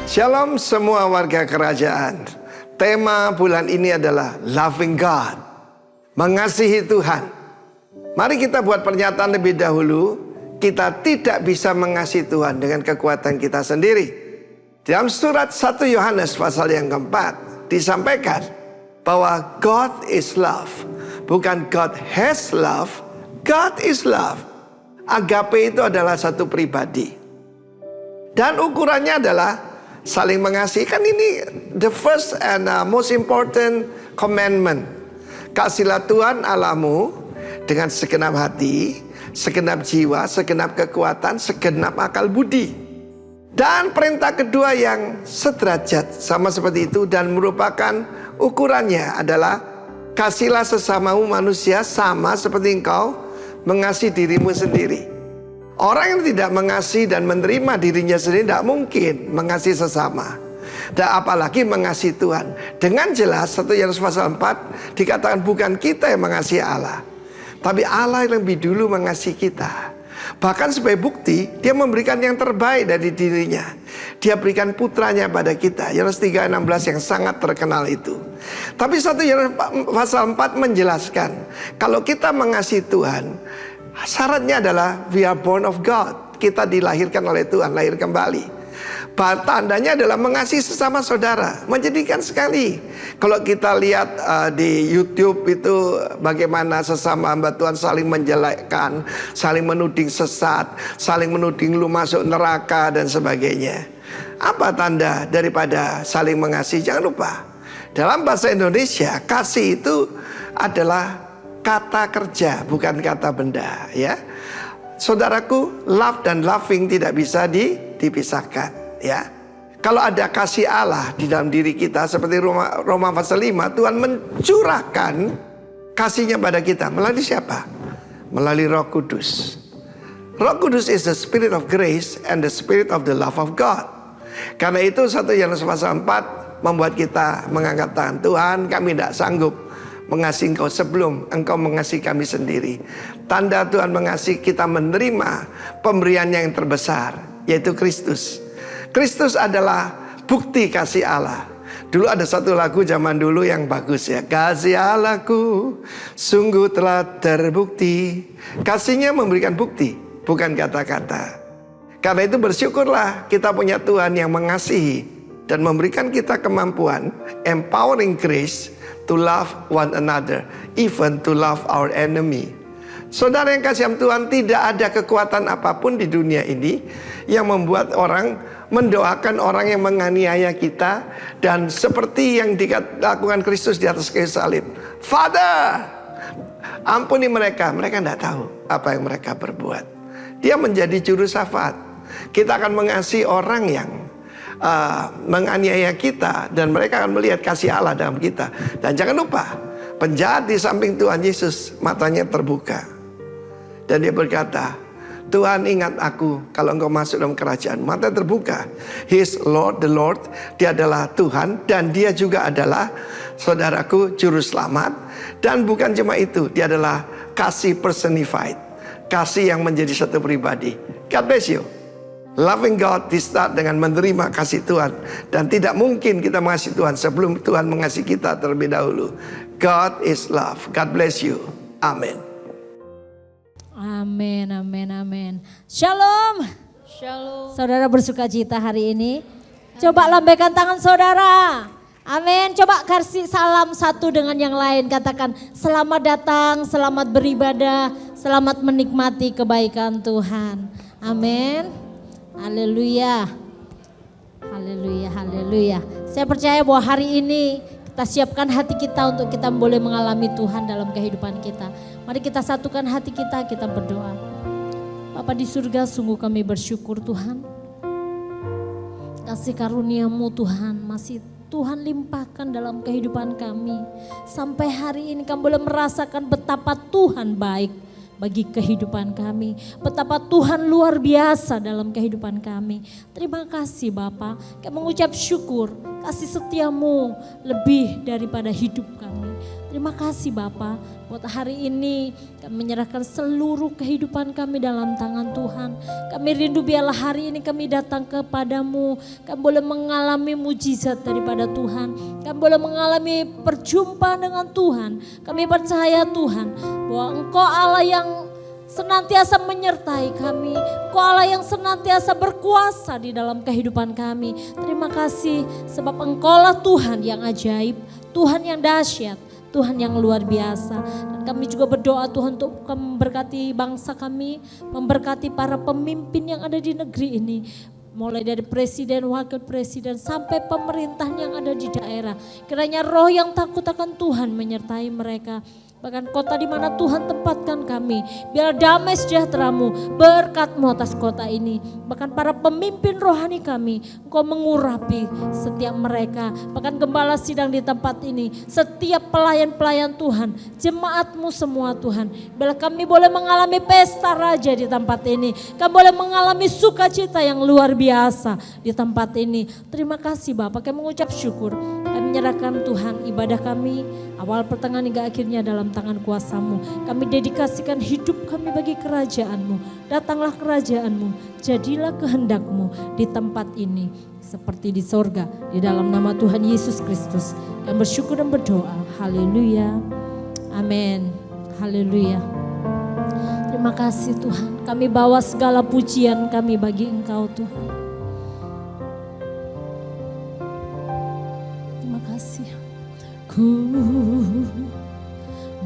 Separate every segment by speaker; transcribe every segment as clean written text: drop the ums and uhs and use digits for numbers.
Speaker 1: Shalom semua warga kerajaan. Tema bulan ini adalah Loving God, mengasihi Tuhan. Mari kita buat pernyataan lebih dahulu. Kita tidak bisa mengasihi Tuhan dengan kekuatan kita sendiri. Dalam surat 1 Yohanes pasal yang keempat disampaikan bahwa God is love. Bukan God has love, God is love. Agape itu adalah satu pribadi. Dan ukurannya adalah saling mengasihi. Kan ini the first and most important commandment. Kasihilah Tuhan Allahmu dengan segenap hati, segenap jiwa, segenap kekuatan, segenap akal budi. Dan perintah kedua yang sederajat sama seperti itu dan merupakan ukurannya adalah kasihilah sesamamu manusia sama seperti engkau mengasihi dirimu sendiri. Orang yang tidak mengasihi dan menerima dirinya sendiri tidak mungkin mengasihi sesama. Dan apalagi mengasihi Tuhan. Dengan jelas 1 Yohanes pasal 4 dikatakan bukan kita yang mengasihi Allah, tapi Allah yang lebih dulu mengasihi kita. Bahkan sebagai bukti dia memberikan yang terbaik dari dirinya. Dia berikan putranya pada kita. Yohanes 3:16 yang sangat terkenal itu. Tapi 1 Yohanes pasal 4 menjelaskan kalau kita mengasihi Tuhan, syaratnya adalah we are born of God. Kita dilahirkan oleh Tuhan, lahir kembali. Tandanya adalah mengasihi sesama saudara. Menjadikan sekali. Kalau kita lihat di YouTube itu bagaimana sesama hamba Tuhan saling menjelekkan, saling menuding sesat, saling menuding lu masuk neraka dan sebagainya. Apa tanda daripada saling mengasihi? Jangan lupa, dalam bahasa Indonesia kasih itu adalah kata kerja, bukan kata benda, ya. Saudaraku, love dan loving tidak bisa dipisahkan. Ya, kalau ada kasih Allah di dalam diri kita seperti Roma pasal 5, Tuhan mencurahkan kasihnya pada kita melalui siapa? Melalui Roh Kudus. Roh Kudus is the spirit of grace and the spirit of the love of God. Karena itu 1 Yohanes pasal 4 membuat kita mengangkat tangan. Tuhan, kami tidak sanggup mengasihi engkau sebelum engkau mengasihi kami sendiri. Tanda Tuhan mengasihi kita menerima pemberiannya yang terbesar, yaitu Kristus. Kristus adalah bukti kasih Allah. Dulu ada satu lagu zaman dulu yang bagus ya. Kasih Allahku sungguh telah terbukti. Kasihnya memberikan bukti, bukan kata-kata. Karena itu bersyukurlah kita punya Tuhan yang mengasihi dan memberikan kita kemampuan, empowering grace to love one another, even to love our enemy. Saudara yang kasih Tuhan, tidak ada kekuatan apapun di dunia ini yang membuat orang mendoakan orang yang menganiaya kita. Dan seperti yang dilakukan Kristus di atas kayu salib, Father, ampuni mereka, mereka tidak tahu apa yang mereka berbuat. Dia menjadi juru syafaat. Kita akan mengasihi orang yang menganiaya kita, dan mereka akan melihat kasih Allah dalam kita. Dan jangan lupa, penjahat di samping Tuhan Yesus matanya terbuka, dan dia berkata, Tuhan ingat aku kalau engkau masuk dalam kerajaan. Mata terbuka. He is Lord, the Lord. Dia adalah Tuhan. Dan dia juga adalah, saudaraku, juru selamat. Dan bukan cuma itu, dia adalah kasih personified. Kasih yang menjadi satu pribadi. God bless you. Loving God start dengan menerima kasih Tuhan. Dan tidak mungkin kita mengasihi Tuhan sebelum Tuhan mengasihi kita terlebih dahulu. God is love. God bless you. Amin.
Speaker 2: Amin, amin, amin. Shalom.
Speaker 3: Shalom.
Speaker 2: Saudara bersuka cita hari ini. Coba lambaikan tangan saudara. Amin. Coba kasih salam satu dengan yang lain. Katakan selamat datang, selamat beribadah, selamat menikmati kebaikan Tuhan. Amin. Haleluya. Haleluya, haleluya. Saya percaya bahwa hari ini kita siapkan hati kita untuk kita boleh mengalami Tuhan dalam kehidupan kita. Mari kita satukan hati kita berdoa. Bapa di surga, sungguh kami bersyukur Tuhan. Kasih karunia-Mu Tuhan masih Tuhan limpahkan dalam kehidupan kami. Sampai hari ini kami boleh merasakan betapa Tuhan baik bagi kehidupan kami. Betapa Tuhan luar biasa dalam kehidupan kami. Terima kasih Bapa. Kami mengucap syukur kasih setia-Mu lebih daripada hidup kami. Terima kasih Bapa, buat hari ini kami menyerahkan seluruh kehidupan kami dalam tangan Tuhan. Kami rindu biarlah hari ini kami datang kepadamu, kami boleh mengalami mujizat daripada Tuhan. Kami boleh mengalami perjumpaan dengan Tuhan. Kami percaya Tuhan bahwa Engkau Allah yang senantiasa menyertai kami. Engkau Allah yang senantiasa berkuasa di dalam kehidupan kami. Terima kasih sebab Engkaulah Tuhan yang ajaib, Tuhan yang dahsyat, Tuhan yang luar biasa. Dan kami juga berdoa Tuhan untuk memberkati bangsa kami, memberkati para pemimpin yang ada di negeri ini. Mulai dari presiden, wakil presiden, sampai pemerintahan yang ada di daerah. Kiranya roh yang takut akan Tuhan menyertai mereka. Bahkan kota di mana Tuhan tempatkan kami. Biar damai sejahtera-Mu, berkat-Mu atas kota ini. Bahkan para pemimpin rohani kami, Engkau mengurapi setiap mereka. Bahkan gembala sidang di tempat ini, setiap pelayan-pelayan Tuhan, jemaat-Mu semua Tuhan. Bila kami boleh mengalami pesta raja di tempat ini. Kami boleh mengalami sukacita yang luar biasa di tempat ini. Terima kasih Bapak, kami mengucap syukur. Kami menyerahkan Tuhan ibadah kami, awal pertengahan hingga akhirnya dalam tangan kuasa-Mu. Kami dedikasikan hidup kami bagi kerajaan-Mu. Datanglah kerajaan-Mu, jadilah kehendak-Mu di tempat ini seperti di sorga. Di dalam nama Tuhan Yesus Kristus kami bersyukur dan berdoa. Haleluya. Amin. Haleluya. Terima kasih Tuhan. Kami bawa segala pujian kami bagi Engkau Tuhan. Terima kasih. Ku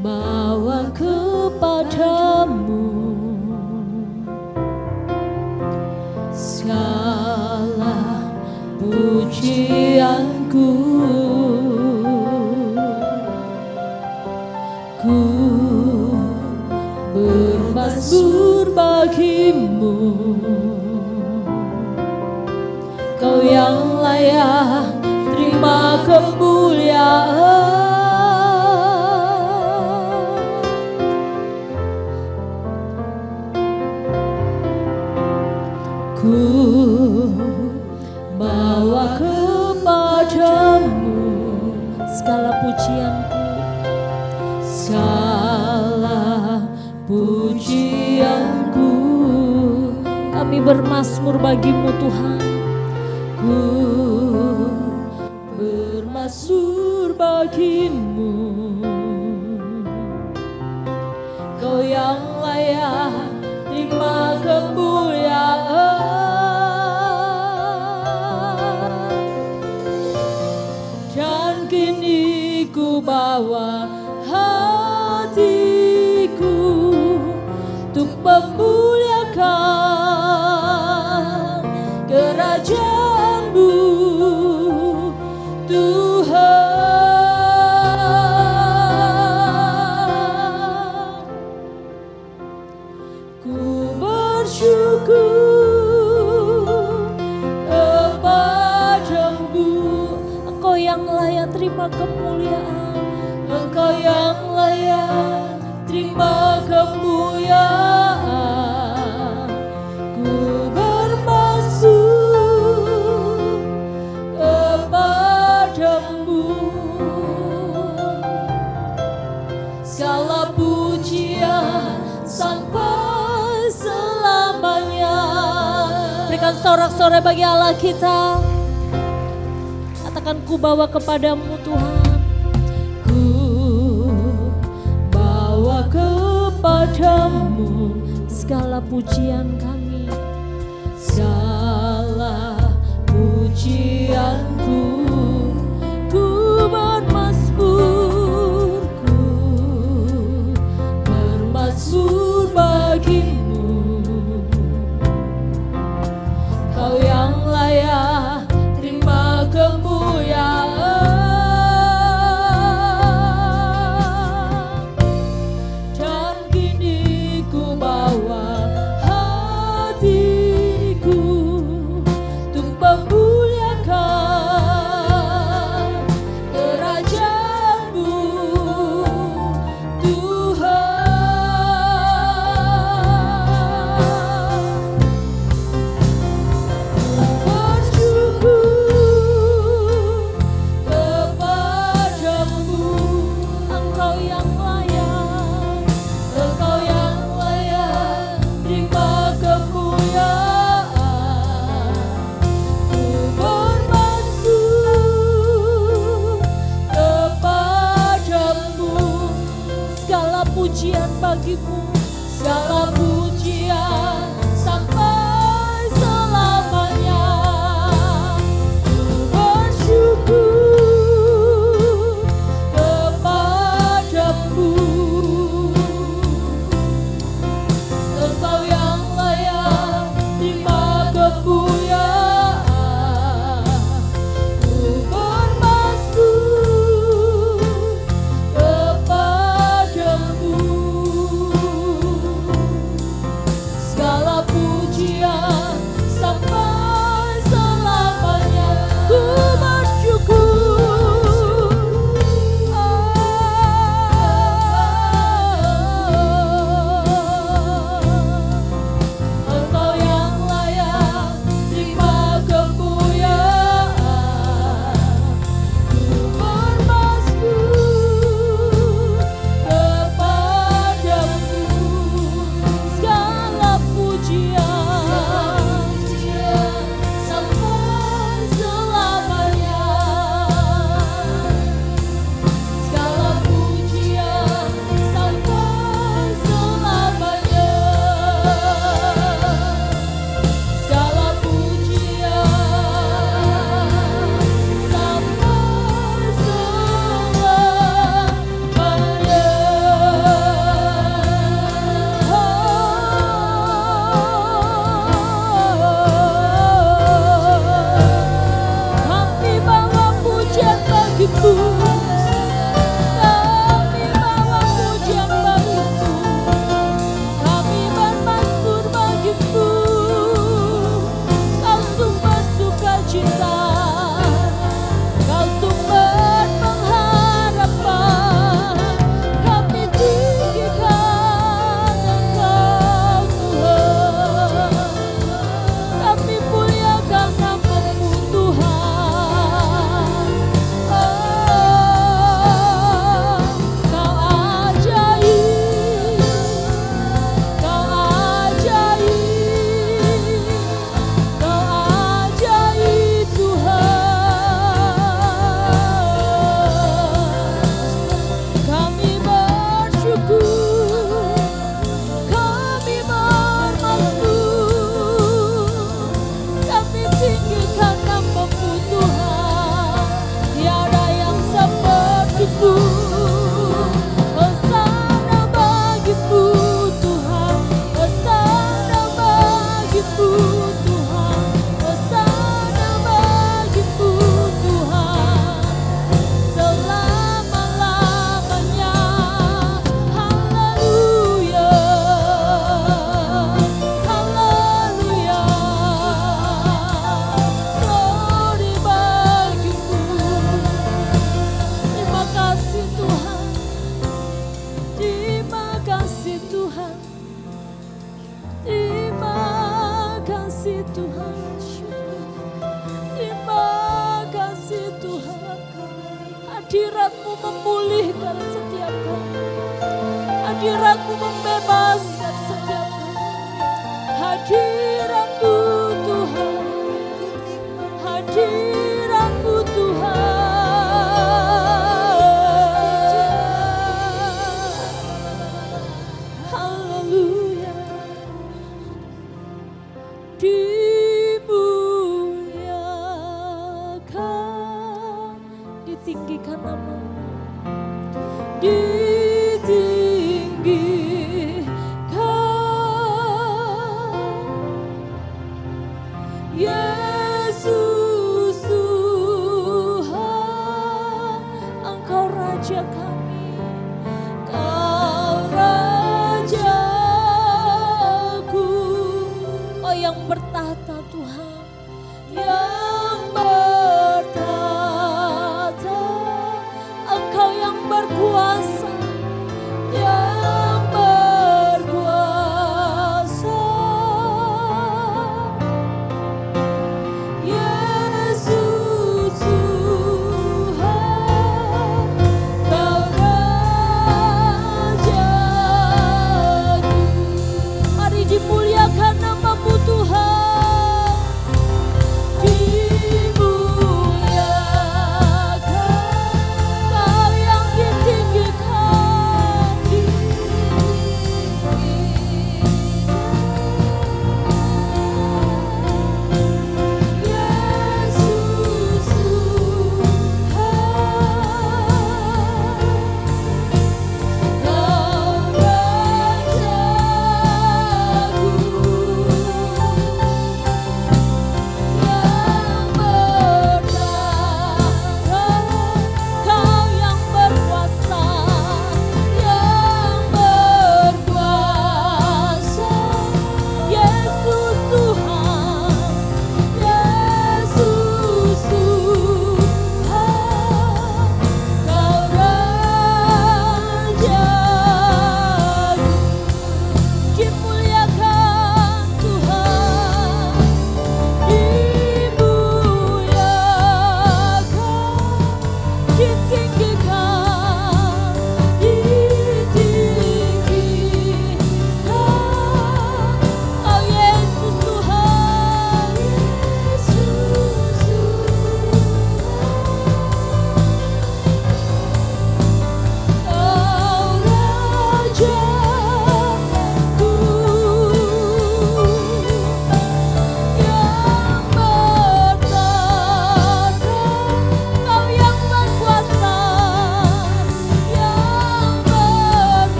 Speaker 2: bawa kepadamu segala pujianku, ku bermazmur bagimu, Kau yang layak terima kemuliaan. Ku bawa kepadamu segala pujianku, segala pujianku. Kami bermazmur bagimu Tuhan. Ku bermazmur bagimu, Kau yang layak terima kemuliaan. Dan kini ku bawa hatiku untuk memuliakan kerajaan-Mu Tuhan. Ku bersyukur kepadamu, Engkau yang layak terima kemuliaan, Engkau yang layak terima kemuliaan. Ku bermazmur kepadamu, segala pujian sampai selamanya. Berikan sorak-sorai bagi Allah kita. Katakan, ku bawa kepadamu Tuhan. Ku bawa kepadamu segala pujian kami, segala pujianku. Ku bermazmur, bermazmur bagimu, Kau yang layak terima kemuliaan. Dan kini ku bawa hatiku untuk memuliakan segala pujian sampai selamanya. Ku bersyukur kepadamu, Engkau yang layak terima kemuliaan. Ku bermasmur kepadamu, segala pujian sampai selamanya. Ku bersyukur, Engkau yang layak terima kemuliaan. Ku bermasmur kepadamu, segala pujian sampai selamanya. Segala pujian sampai selamanya. Segala pujian sampai selamanya. Kami bawa pujian bagimu, kami bawa pujian bagimu, kami bermasmur bagimu. Kau sumber sukacita, Kau sumber pengharapan. Kami tinggikan Engkau Tuhan, kami muliakan nama-Mu Tuhan. Kau ajaib, Kau ajaib, Kau ajaib Tuhan. Kami bersyukur, kami bermasmur, kami tinggikan nama-Mu Tuhan. Tiada yang seperti-Mu. Hosana bagi-Mu Tuhan, hosana bagi-Mu Tuhan, hosana bagi-Mu Tuhan, selama-lamanya. Haleluya, haleluya, glory bagi-Mu. Terima kasih Tuhan, terima kasih Tuhan, terima kasih Tuhan, terima kasih Tuhan. Hadirat-Mu memulihkan setiap kami, hadirat-Mu membebaskan setiap kami. Hadirat-Mu Tuhan, hadirat-Mu Tuhan. Haleluya, dimuliakan, ditinggikan nama-Mu, ditinggikan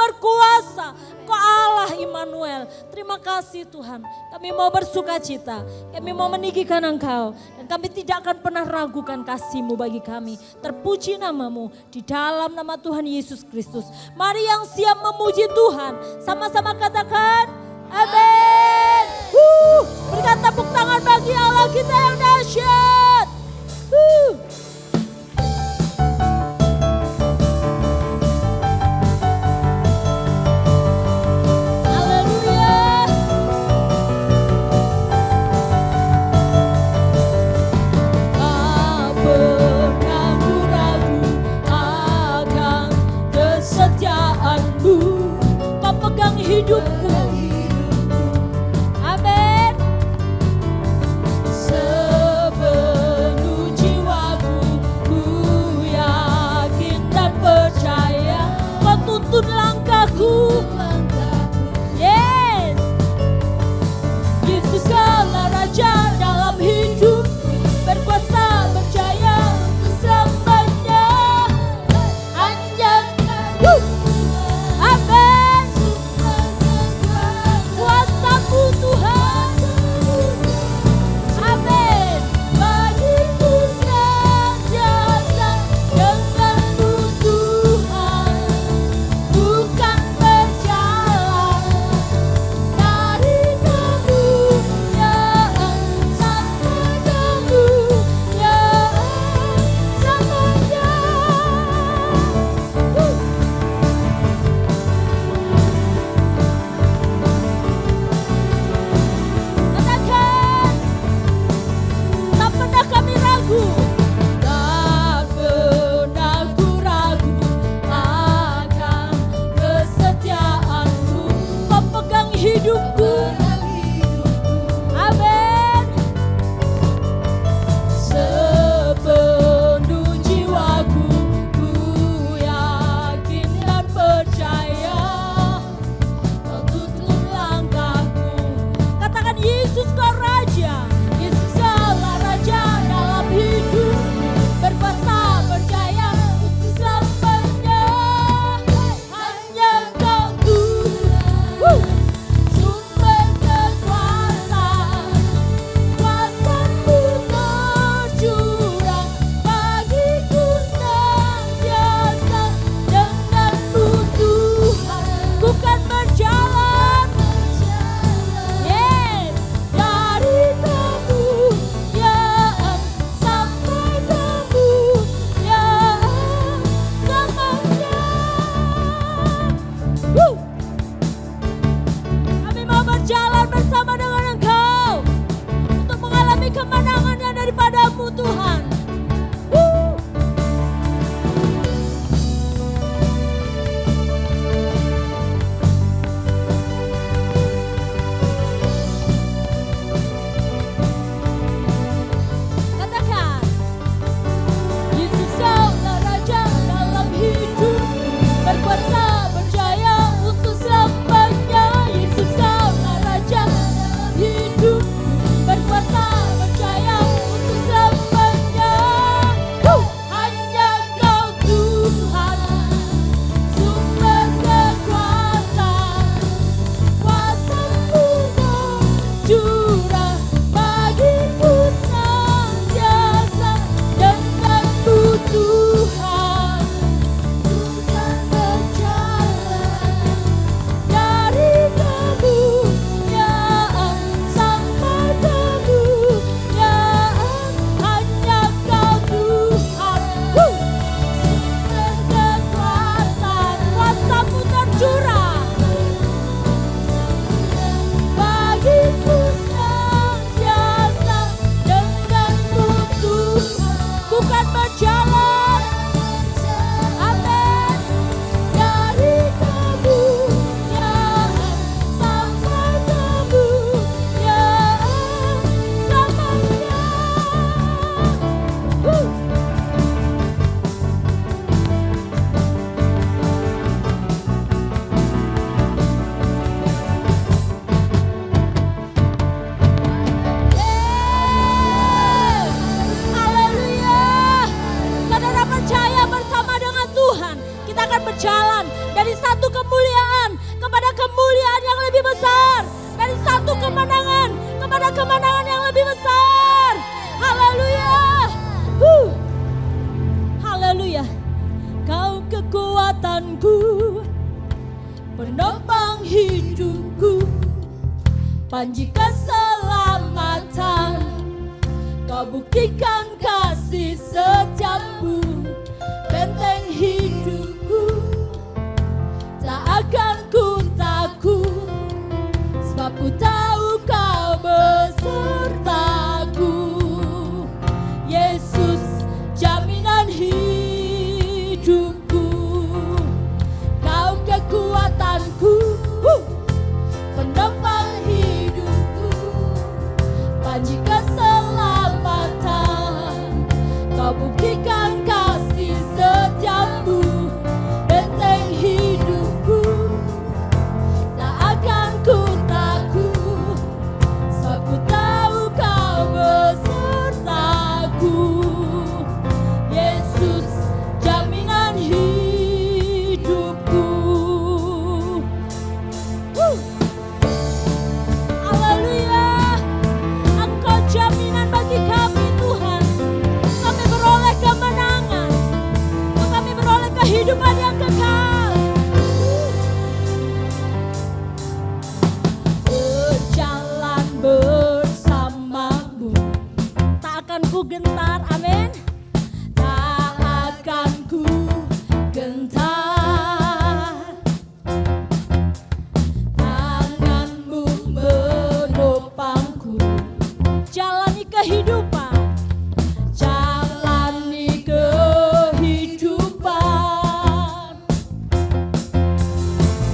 Speaker 2: berkuasa, Engkau Allah Immanuel. Terima kasih Tuhan, kami mau bersuka cita, kami mau meninggikan Engkau. Dan kami tidak akan pernah ragukan kasih-Mu bagi kami. Terpuji nama-Mu di dalam nama Tuhan Yesus Kristus. Mari yang siap memuji Tuhan, sama-sama katakan amin. Berikan tepuk tangan bagi Allah kita yang dahsyat. Hidupku, amin. Sebelum penopang hidupku, panji keselamatan. Kau buktikan kasih setiamu, benteng hidupku. Tak akan ku takut, sebab ku tahu kau besertaku. Yesus jaminan hidupku, kau kekuatanku, penopang hidupku, panji keselamatan. Kau buktikan kasih setiamu, benteng hidupku. Tak akan ku takut, sebab ku tahu kau besertaku. Yesus jaminan hidupku. Haleluya, Engkau jaminan bagi kami Tuhan. Kami beroleh kemenangan, kami beroleh kehidupan yang kekal. Berjalan bersamamu, tak akan ku gentar, amin. Tak akan ku gentar. Tanganmu menopangku, jalani kehidupan, jalani kehidupan.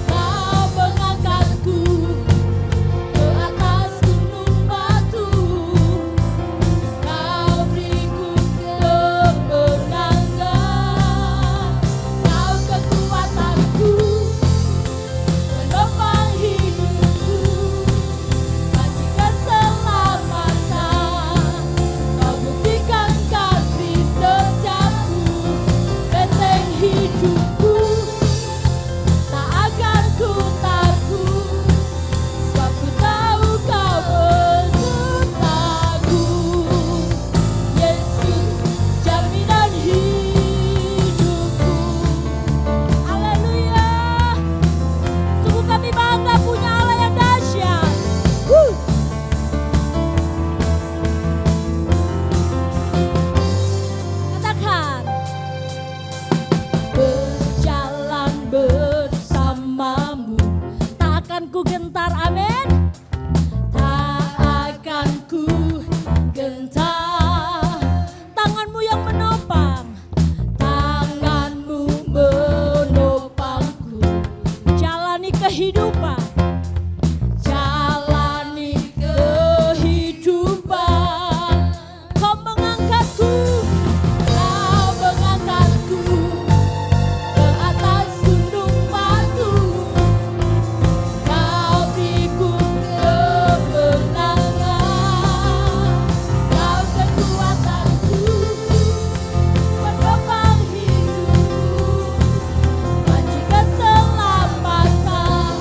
Speaker 2: Kau mengangkatku ke atas gunung batu, kau beriku kemenangan. Kau kekuatanku, penopang hidupku, panji keselamatan. Kau buktikan kasih setiamu, benteng hidupku. Tak akan ku takut, sebab ku tahu kau besertaku. Yesus jaminan hidupku. Haleluya, sungguh kami bangga punya Allah yang dahsyat. Katakan, berjalan bersamamu, tak akan ku gentar, amin. Tak akan ku gentar. Tanganmu yang menopang, tanganmu menopangku, jalani kehidupan, jalani kehidupan. Kau mengangkatku, kau mengangkatku ke atas gunung batu, kau beriku kemenangan. Kau kekuatanku, penopang hidupku, panji keselamatan.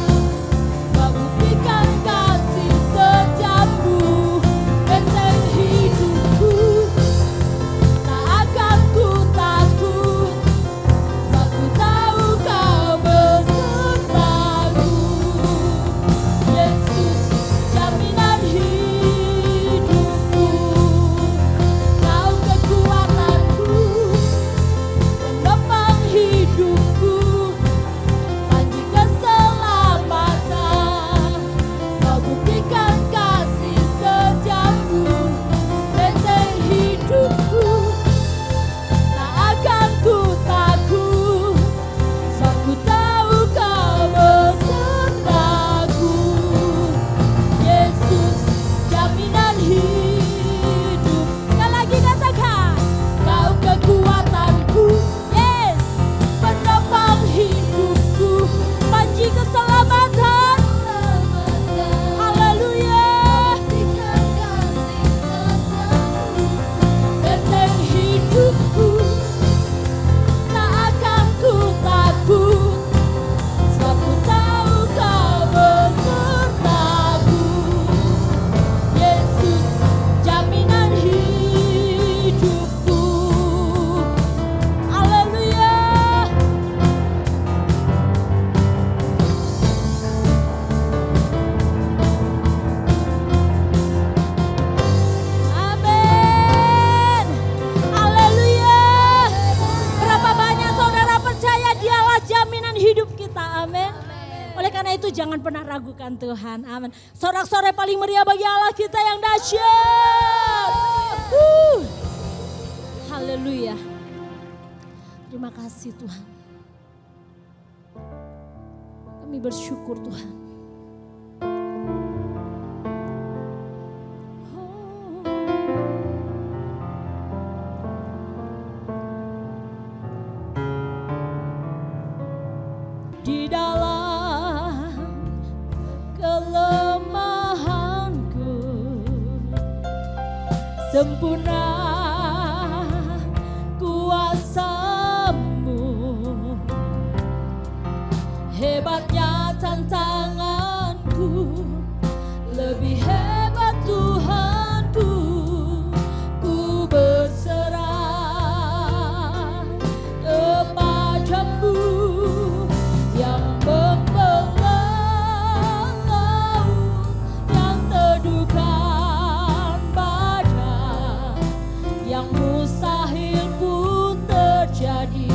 Speaker 2: Oleh karena itu jangan pernah ragukan Tuhan. Amin. Sorak-sorai paling meriah bagi Allah kita yang dahsyat. Haleluya. Terima kasih Tuhan. Kami bersyukur Tuhan. Di dalam kelemahanku sempurna kuasa-Mu, hebatnya tantanganku, lebih hebat Tuhanku, ku berserah kepadamu yang membelah laut, yang teduhkan badai, yang mustahil pun terjadi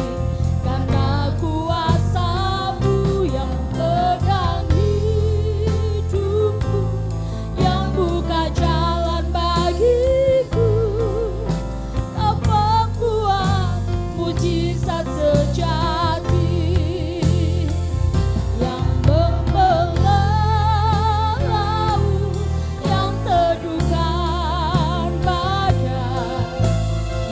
Speaker 2: karena kuasa-Mu yang pegang hidupku, yang buka jalan bagiku. Kau pembuat mujizat sejati, yang membelah laut, yang teduhkan badai,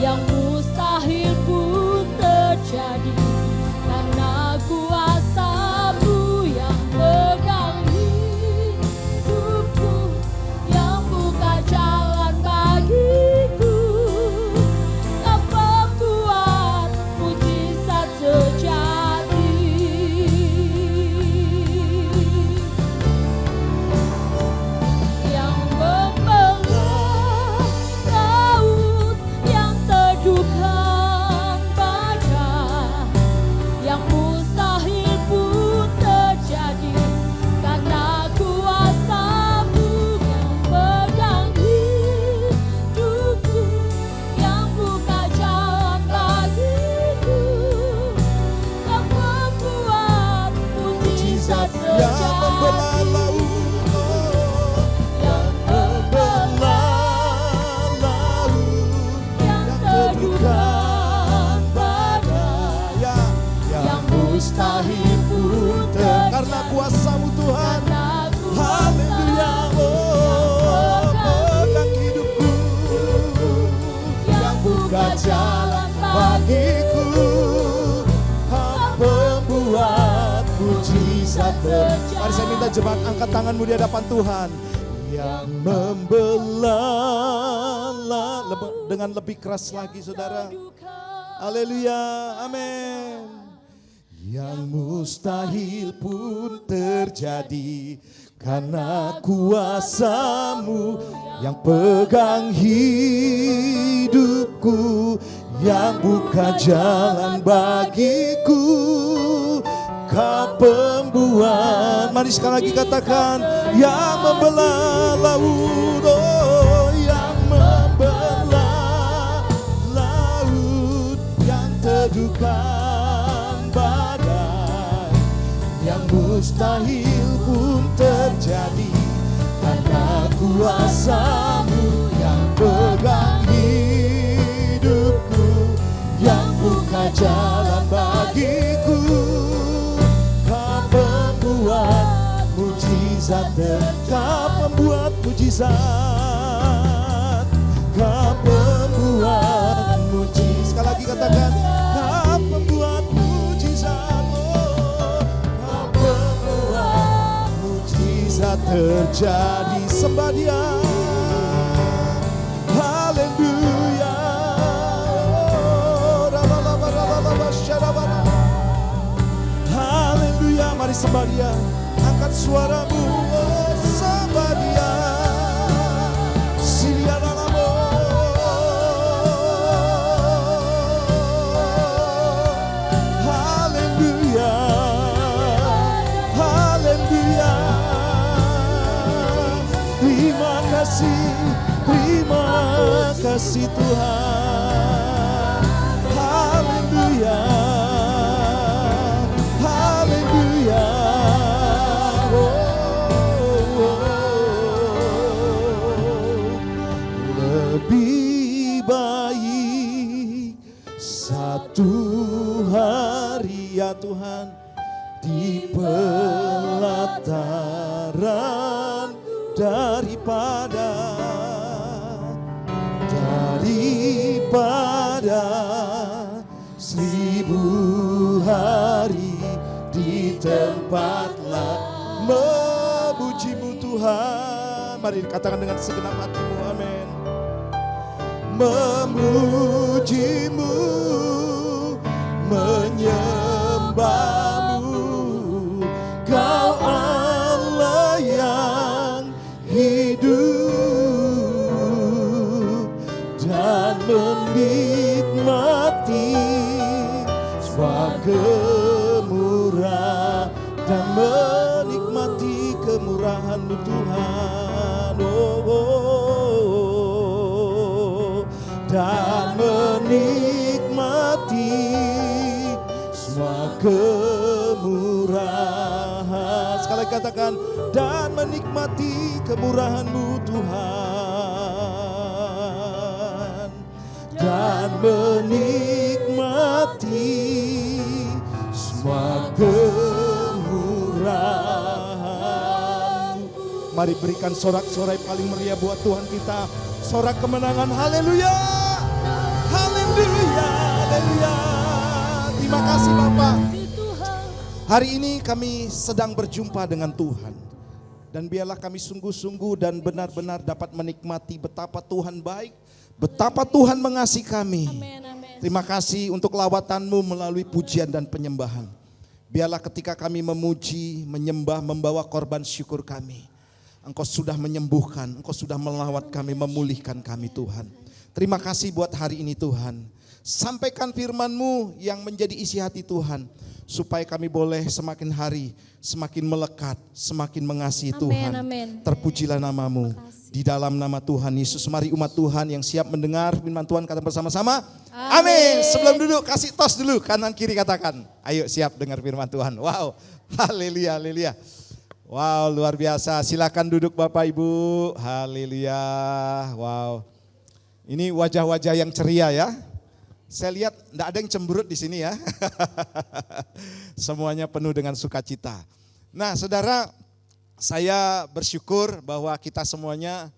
Speaker 2: yang mustahil pun terjadi karena kuasa-Mu yang pegang hidupku, yang buka jalan bagiku. Kau pembuat mujizat sejati, yang membelah laut, yang teduhkan badai, yang mustahil pun terjadi karena kuasa-Mu yang pegang hidupku, yang buka jalan bagiku. Kau membuat mujizat
Speaker 3: Yang
Speaker 2: sejati,
Speaker 3: membelah laut,
Speaker 2: yang
Speaker 3: membelah laut,
Speaker 2: yang teduhkan badai,
Speaker 3: yang mustahil pun karena kuasa-Mu Tuhan.
Speaker 2: karena
Speaker 3: Haleluya, oh pegang hidupku, yang buka jalan bagiku. Kau pembuat mujizat terjadi. Mari saya minta jemaat angkat tanganmu di hadapan Tuhan. Yang membelah dengan lebih keras lagi saudara. Haleluya, amin. Yang mustahil pun terjadi karena kuasa-Mu yang pegang hidupku, yang buka jalan bagiku. Kau pembuat, mari sekali lagi katakan, yang membelah laut, oh yang membelah laut, yang teduhkan badai, yang mustahil pun terjadi karena kuasa-Mu yang pegang hidupku, yang buka jalan bagiku. Kau pembuat mujizat, Kau pembuat mujizat, Kau pembuat mujizat. Sekali lagi katakan, Kau pembuat mujizat, oh, Kau pembuat mujizat terjadi. Sembah Dia, haleluya, oh, rabalaba, syarabana. Haleluya, mari sembah Dia. Angkat suaramu, oh, sembah Dia. Silianalamo, haleluya, haleluya. Terima kasih Tuhan. Haleluya, haleluya. lantaran daripada seribu hari di tempatlah memujimu Tuhan. Mari katakan dengan segenap hatimu, amin. Memujimu, menyembahmu, Kau Allah yang hidup, dan menikmati kemurah, dan menikmati kemurahan-Mu Tuhan. Dan menikmati semua kemurahan. Sekali lagi katakan, dan menikmati kemurahan-Mu Tuhan. Dan menikmati semua kemurahan. Mari berikan sorak-sorai paling meriah buat Tuhan kita. Sorak kemenangan, haleluya. Haleluya, haleluya. Terima kasih Bapak. Hari ini kami sedang berjumpa dengan Tuhan. Dan biarlah kami sungguh-sungguh dan benar-benar dapat menikmati betapa Tuhan baik, betapa Tuhan mengasihi kami.
Speaker 2: Amin, amin.
Speaker 3: Terima kasih untuk lawatan-Mu melalui pujian dan penyembahan. Biarlah ketika kami memuji, menyembah, membawa korban syukur kami, Engkau sudah menyembuhkan, Engkau sudah melawat kami, memulihkan kami Tuhan. Terima kasih buat hari ini Tuhan. Sampaikan firman-Mu yang menjadi isi hati Tuhan, supaya kami boleh semakin hari semakin melekat, semakin mengasihi Tuhan.
Speaker 2: Amin.
Speaker 3: Terpujilah nama-Mu. Di dalam nama Tuhan Yesus, mari umat Tuhan yang siap mendengar firman Tuhan kata bersama-sama, amin. Sebelum duduk kasih tos dulu, kanan kiri katakan, ayo siap dengar firman Tuhan. Wow, haleluya, haleluya. Wow, luar biasa. Silakan duduk Bapak Ibu. Haleluya. Wow. Ini wajah-wajah yang ceria ya. Saya lihat enggak ada yang cemberut di sini ya. Semuanya penuh dengan sukacita. Nah, Saudara, saya bersyukur bahwa kita semuanya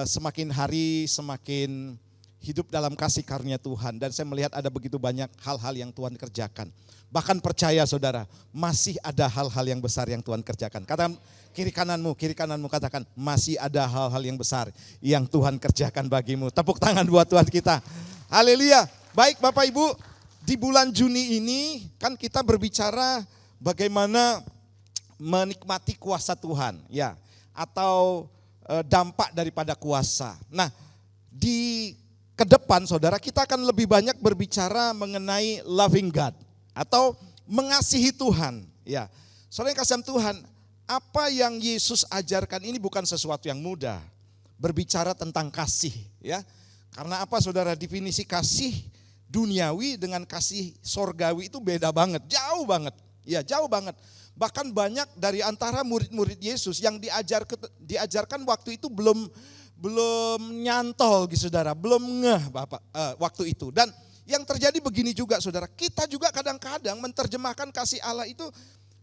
Speaker 3: semakin hari semakin hidup dalam kasih karunia Tuhan. Dan saya melihat ada begitu banyak hal-hal yang Tuhan kerjakan. Bahkan percaya Saudara, masih ada hal-hal yang besar yang Tuhan kerjakan. Kata kiri kananmu katakan, masih ada hal-hal yang besar yang Tuhan kerjakan bagimu. Tepuk tangan buat Tuhan kita. Haleluya. Baik Bapak Ibu, di bulan Juni ini kan kita berbicara bagaimana menikmati kuasa Tuhan, ya, atau dampak daripada kuasa. Nah, di ke depan Saudara kita akan lebih banyak berbicara mengenai loving God atau mengasihi Tuhan, ya. Saudara yang kasih Tuhan, apa yang Yesus ajarkan ini bukan sesuatu yang mudah. Berbicara tentang kasih, ya. Karena apa Saudara, definisi kasih duniawi dengan kasih sorgawi itu beda banget, jauh banget. Ya, jauh banget. Bahkan banyak dari antara murid-murid Yesus yang diajarkan waktu itu belum nyantol gitu Saudara, belum ngeh Bapak waktu itu. Dan yang terjadi begini juga Saudara, kita juga kadang-kadang menerjemahkan kasih Allah itu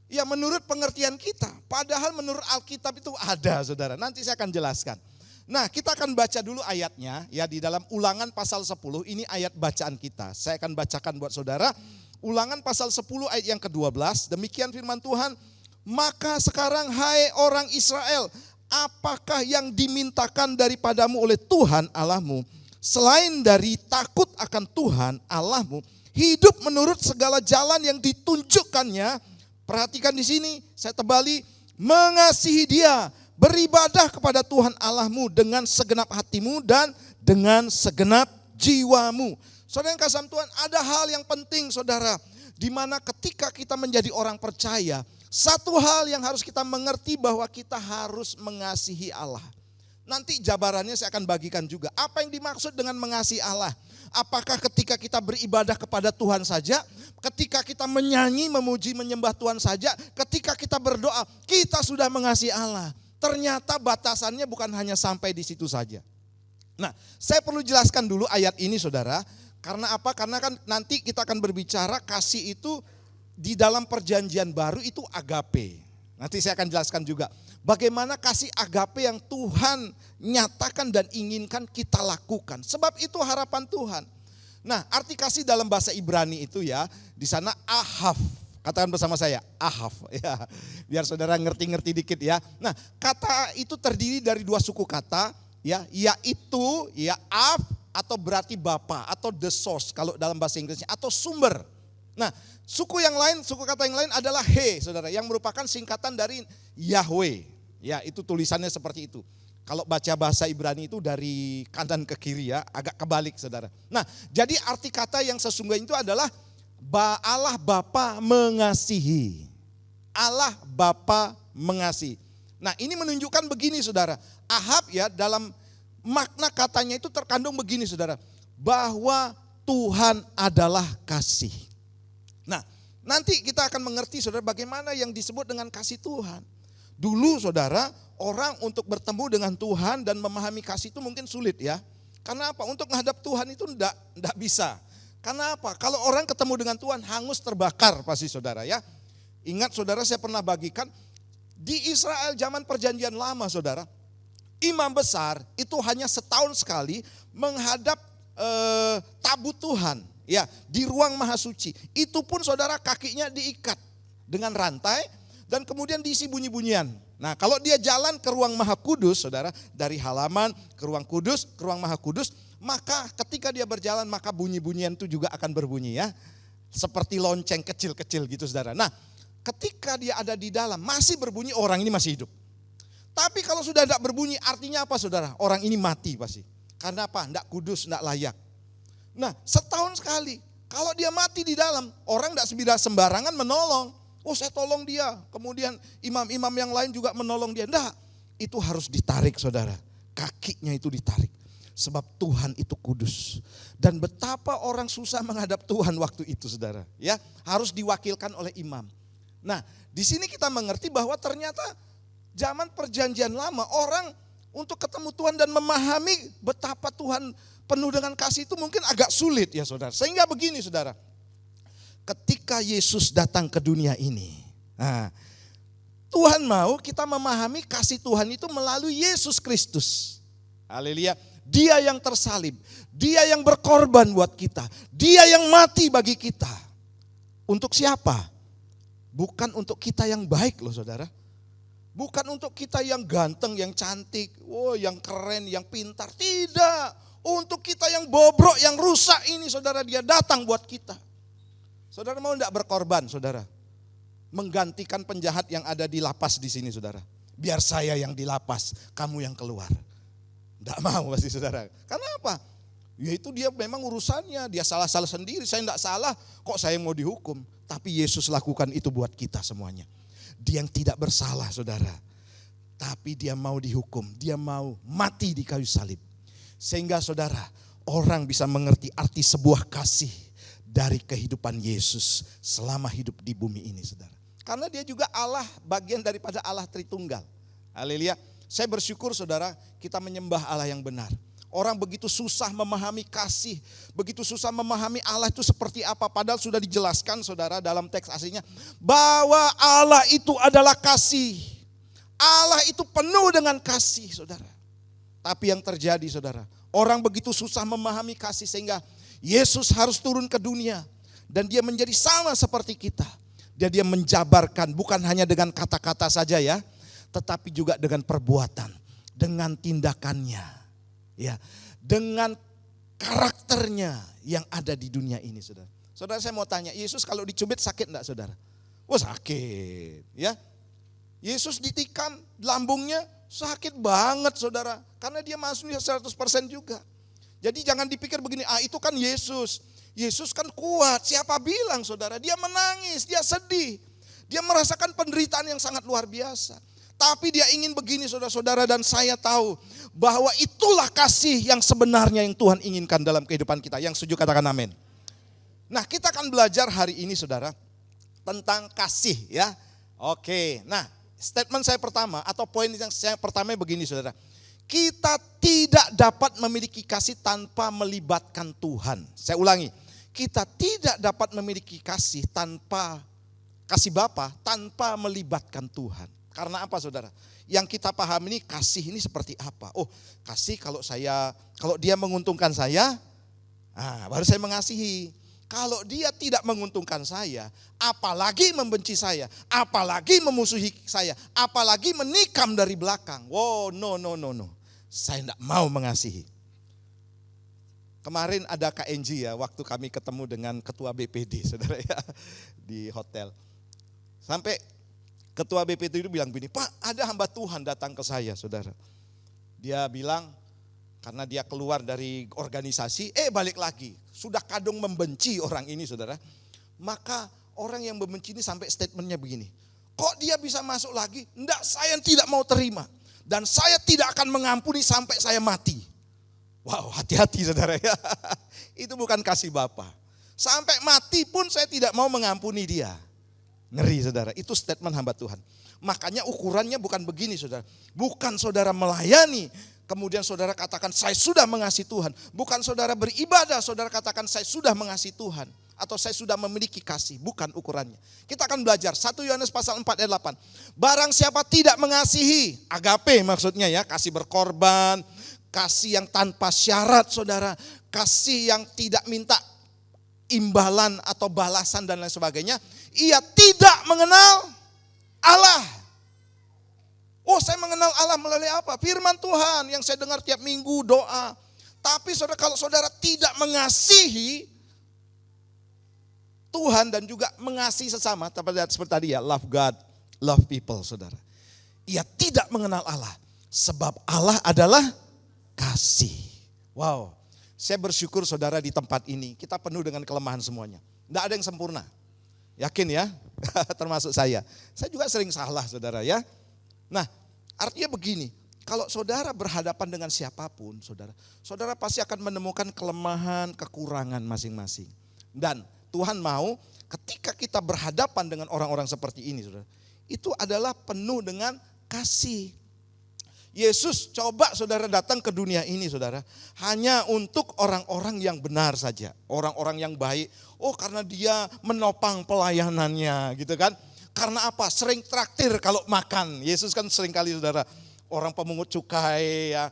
Speaker 3: ya menurut pengertian kita. Padahal menurut Alkitab itu ada Saudara, nanti saya akan jelaskan. Nah, kita akan baca dulu ayatnya ya di dalam Ulangan pasal 10, ini ayat bacaan kita. Saya akan bacakan buat Saudara. Ulangan pasal 10 ayat yang ke-12, demikian firman Tuhan. Maka sekarang hai orang Israel, apakah yang dimintakan daripadamu oleh Tuhan Allahmu, selain dari takut akan Tuhan Allahmu, hidup menurut segala jalan yang ditunjukkannya. Perhatikan di sini, saya tebali, mengasihi Dia, beribadah kepada Tuhan Allahmu dengan segenap hatimu dan dengan segenap jiwamu. Saudara yang kasih Tuhan, ada hal yang penting Saudara, di mana ketika kita menjadi orang percaya, satu hal yang harus kita mengerti bahwa kita harus mengasihi Allah. Nanti jabarannya saya akan bagikan juga. Apa yang dimaksud dengan mengasihi Allah? Apakah ketika kita beribadah kepada Tuhan saja, ketika kita menyanyi, memuji, menyembah Tuhan saja, ketika kita berdoa, kita sudah mengasihi Allah? Ternyata batasannya bukan hanya sampai di situ saja. Nah, saya perlu jelaskan dulu ayat ini Saudara. Karena apa? Karena kan nanti kita akan berbicara kasih itu di dalam perjanjian baru itu agape. Nanti saya akan jelaskan juga bagaimana kasih agape yang Tuhan nyatakan dan inginkan kita lakukan. Sebab itu harapan Tuhan. Nah, arti kasih dalam bahasa Ibrani itu ya, di sana ahav. Katakan bersama saya, ahav. Ya, biar saudara ngerti-ngerti dikit ya. Nah, kata itu terdiri dari dua suku kata, ya, yaitu ya av atau berarti bapa atau the source kalau dalam bahasa Inggrisnya atau sumber. Nah, suku kata yang lain adalah he, saudara, yang merupakan singkatan dari Yahweh. Ya, itu tulisannya seperti itu. Kalau baca bahasa Ibrani itu dari kanan ke kiri ya, agak kebalik, saudara. Nah, jadi arti kata yang sesungguhnya itu adalah Allah Bapa mengasihi. Allah Bapa mengasihi. Nah, ini menunjukkan begini, saudara. Ahab ya, dalam makna katanya itu terkandung begini, saudara. Bahwa Tuhan adalah kasih. Nah, nanti kita akan mengerti, saudara, bagaimana yang disebut dengan kasih Tuhan. Dulu, saudara, orang untuk bertemu dengan Tuhan dan memahami kasih itu mungkin sulit ya. Karena apa? Untuk menghadap Tuhan itu enggak bisa. Karena apa? Kalau orang ketemu dengan Tuhan hangus terbakar pasti, saudara ya. Ingat, saudara, saya pernah bagikan di Israel zaman perjanjian lama, saudara. Imam besar itu hanya setahun sekali menghadap tabut Tuhan. Ya, di ruang maha suci. Itu pun, saudara, kakinya diikat dengan rantai dan kemudian diisi bunyi-bunyian. Nah, kalau dia jalan ke ruang maha kudus, saudara, dari halaman ke ruang kudus, ke ruang maha kudus, maka ketika dia berjalan maka bunyi-bunyian itu juga akan berbunyi ya. Seperti lonceng kecil-kecil gitu, saudara. Nah, ketika dia ada di dalam masih berbunyi, orang ini masih hidup. Tapi kalau sudah tidak berbunyi artinya apa, saudara? Orang ini mati pasti. Karena apa? Tidak kudus, tidak layak. Nah, setahun sekali. Kalau dia mati di dalam, orang tidak sembarangan menolong. Oh, saya tolong dia. Kemudian imam-imam yang lain juga menolong dia. Tidak, itu harus ditarik, saudara. Kakinya itu ditarik. Sebab Tuhan itu kudus. Dan betapa orang susah menghadap Tuhan waktu itu, saudara. Ya, harus diwakilkan oleh imam. Nah, di sini kita mengerti bahwa ternyata zaman perjanjian lama orang untuk ketemu Tuhan dan memahami betapa Tuhan penuh dengan kasih itu mungkin agak sulit ya, saudara. Sehingga begini, saudara. Ketika Yesus datang ke dunia ini, nah, Tuhan mau kita memahami kasih Tuhan itu melalui Yesus Kristus. Haleluya. Dia yang tersalib, dia yang berkorban buat kita, dia yang mati bagi kita. Untuk siapa? Bukan untuk kita yang baik loh, saudara. Bukan untuk kita yang ganteng, yang cantik, yang keren, yang pintar. Tidak. Untuk kita yang bobrok, yang rusak ini, saudara, dia datang buat kita. Saudara mau enggak berkorban, saudara? Menggantikan penjahat yang ada di lapas di sini, saudara. Biar saya yang di lapas, kamu yang keluar. Enggak mau pasti, saudara. Karena apa? Ya itu dia memang urusannya, dia salah-salah sendiri. Saya enggak salah, kok saya mau dihukum? Tapi Yesus lakukan itu buat kita semuanya. Dia yang tidak bersalah, saudara. Tapi dia mau dihukum, dia mau mati di kayu salib. Sehingga, saudara, orang bisa mengerti arti sebuah kasih dari kehidupan Yesus selama hidup di bumi ini, saudara. Karena dia juga Allah, bagian daripada Allah Tritunggal. Haleluya. Saya bersyukur, saudara, kita menyembah Allah yang benar. Orang begitu susah memahami kasih, begitu susah memahami Allah itu seperti apa. Padahal sudah dijelaskan, saudara, dalam teks aslinya bahwa Allah itu adalah kasih. Allah itu penuh dengan kasih, saudara. Tapi yang terjadi, saudara, orang begitu susah memahami kasih sehingga Yesus harus turun ke dunia. Dan dia menjadi sama seperti kita. Dia menjabarkan bukan hanya dengan kata-kata saja ya, tetapi juga dengan perbuatan, dengan tindakannya, ya, dengan karakternya yang ada di dunia ini, saudara. Saudara, saya mau tanya, Yesus kalau dicubit sakit enggak, saudara? Oh, sakit, ya. Yesus ditikam lambungnya sakit banget, saudara. Karena dia manusia 100% juga. Jadi jangan dipikir begini, itu kan Yesus. Yesus kan kuat, siapa bilang, saudara? Dia menangis, dia sedih. Dia merasakan penderitaan yang sangat luar biasa. Tapi dia ingin begini, saudara-saudara, dan saya tahu bahwa itulah kasih yang sebenarnya yang Tuhan inginkan dalam kehidupan kita. Yang setuju katakan amin. Nah, kita akan belajar hari ini, saudara, tentang kasih ya. Oke, nah statement saya pertama atau poin yang saya pertama begini, saudara. Kita tidak dapat memiliki kasih tanpa melibatkan Tuhan. Saya ulangi, kita tidak dapat memiliki kasih tanpa kasih Bapa tanpa melibatkan Tuhan. Karena apa saudara? Yang kita paham ini kasih ini seperti apa? Oh, kasih kalau dia menguntungkan saya, baru saya mengasihi. Kalau dia tidak menguntungkan saya, apalagi membenci saya, apalagi memusuhi saya, apalagi menikam dari belakang. Wow, no. Saya tidak mau mengasihi. Kemarin ada KNG ya, waktu kami ketemu dengan ketua BPD, saudara ya, di hotel. Sampai ketua BPD itu bilang begini, Pak, ada hamba Tuhan datang ke saya, saudara. Dia bilang, karena dia keluar dari organisasi, balik lagi. Sudah kadung membenci orang ini, saudara. Maka orang yang membenci ini sampai statementnya begini, kok dia bisa masuk lagi? Enggak, saya tidak mau terima. Dan saya tidak akan mengampuni sampai saya mati. Wow, hati-hati saudara ya. Itu bukan kasih Bapa. Sampai mati pun saya tidak mau mengampuni dia. Ngeri saudara, itu statement hamba Tuhan. Makanya ukurannya bukan begini saudara. Bukan saudara melayani, kemudian saudara katakan saya sudah mengasihi Tuhan. Bukan saudara beribadah, saudara katakan saya sudah mengasihi Tuhan. Atau saya sudah memiliki kasih, bukan ukurannya. Kita akan belajar 1 Yohanes pasal 4 ayat 8. Barang siapa tidak mengasihi, agape maksudnya ya, kasih berkorban, kasih yang tanpa syarat saudara, kasih yang tidak minta imbalan atau balasan dan lain sebagainya, ia tidak mengenal Allah. Oh, saya mengenal Allah melalui apa? Firman Tuhan yang saya dengar tiap minggu, doa. Tapi saudara, kalau saudara tidak mengasihi Tuhan dan juga mengasihi sesama, seperti tadi ya, love God, love people saudara. Ia tidak mengenal Allah, sebab Allah adalah kasih. Wow. Saya bersyukur saudara di tempat ini, kita penuh dengan kelemahan semuanya. Tidak ada yang sempurna. Yakin ya? Termasuk saya. Saya juga sering salah saudara ya. Nah artinya begini, kalau saudara berhadapan dengan siapapun saudara pasti akan menemukan kelemahan, kekurangan masing-masing. Dan Tuhan mau ketika kita berhadapan dengan orang-orang seperti ini saudara, itu adalah penuh dengan kasih. Yesus coba saudara datang ke dunia ini saudara, hanya untuk orang-orang yang benar saja, orang-orang yang baik. Oh, karena dia menopang pelayanannya gitu kan. Karena apa? Sering traktir kalau makan. Yesus kan sering kali saudara, orang pemungut cukai ya,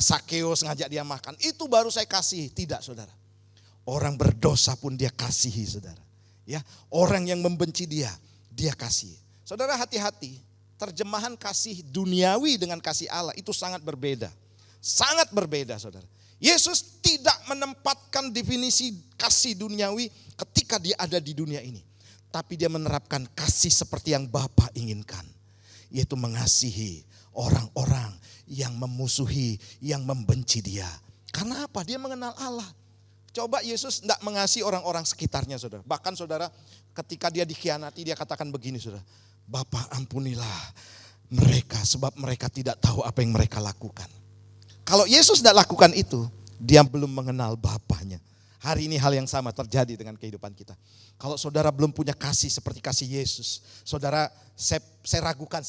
Speaker 3: Sakeus ngajak dia makan. Itu baru saya kasih. Tidak saudara. Orang berdosa pun dia kasihi saudara. Ya, orang yang membenci dia kasih. Saudara hati-hati. Terjemahan kasih duniawi dengan kasih Allah itu sangat berbeda. Sangat berbeda saudara. Yesus tidak menempatkan definisi kasih duniawi ketika dia ada di dunia ini. Tapi dia menerapkan kasih seperti yang Bapa inginkan. Yaitu mengasihi orang-orang yang memusuhi, yang membenci dia. Karena apa? Dia mengenal Allah. Coba Yesus tidak mengasihi orang-orang sekitarnya saudara. Bahkan saudara ketika dia dikhianati dia katakan begini saudara. Bapa ampunilah mereka sebab mereka tidak tahu apa yang mereka lakukan. Kalau Yesus tidak lakukan itu, dia belum mengenal Bapanya. Hari ini hal yang sama terjadi dengan kehidupan kita. Kalau saudara belum punya kasih seperti kasih Yesus, saudara saya ragukan,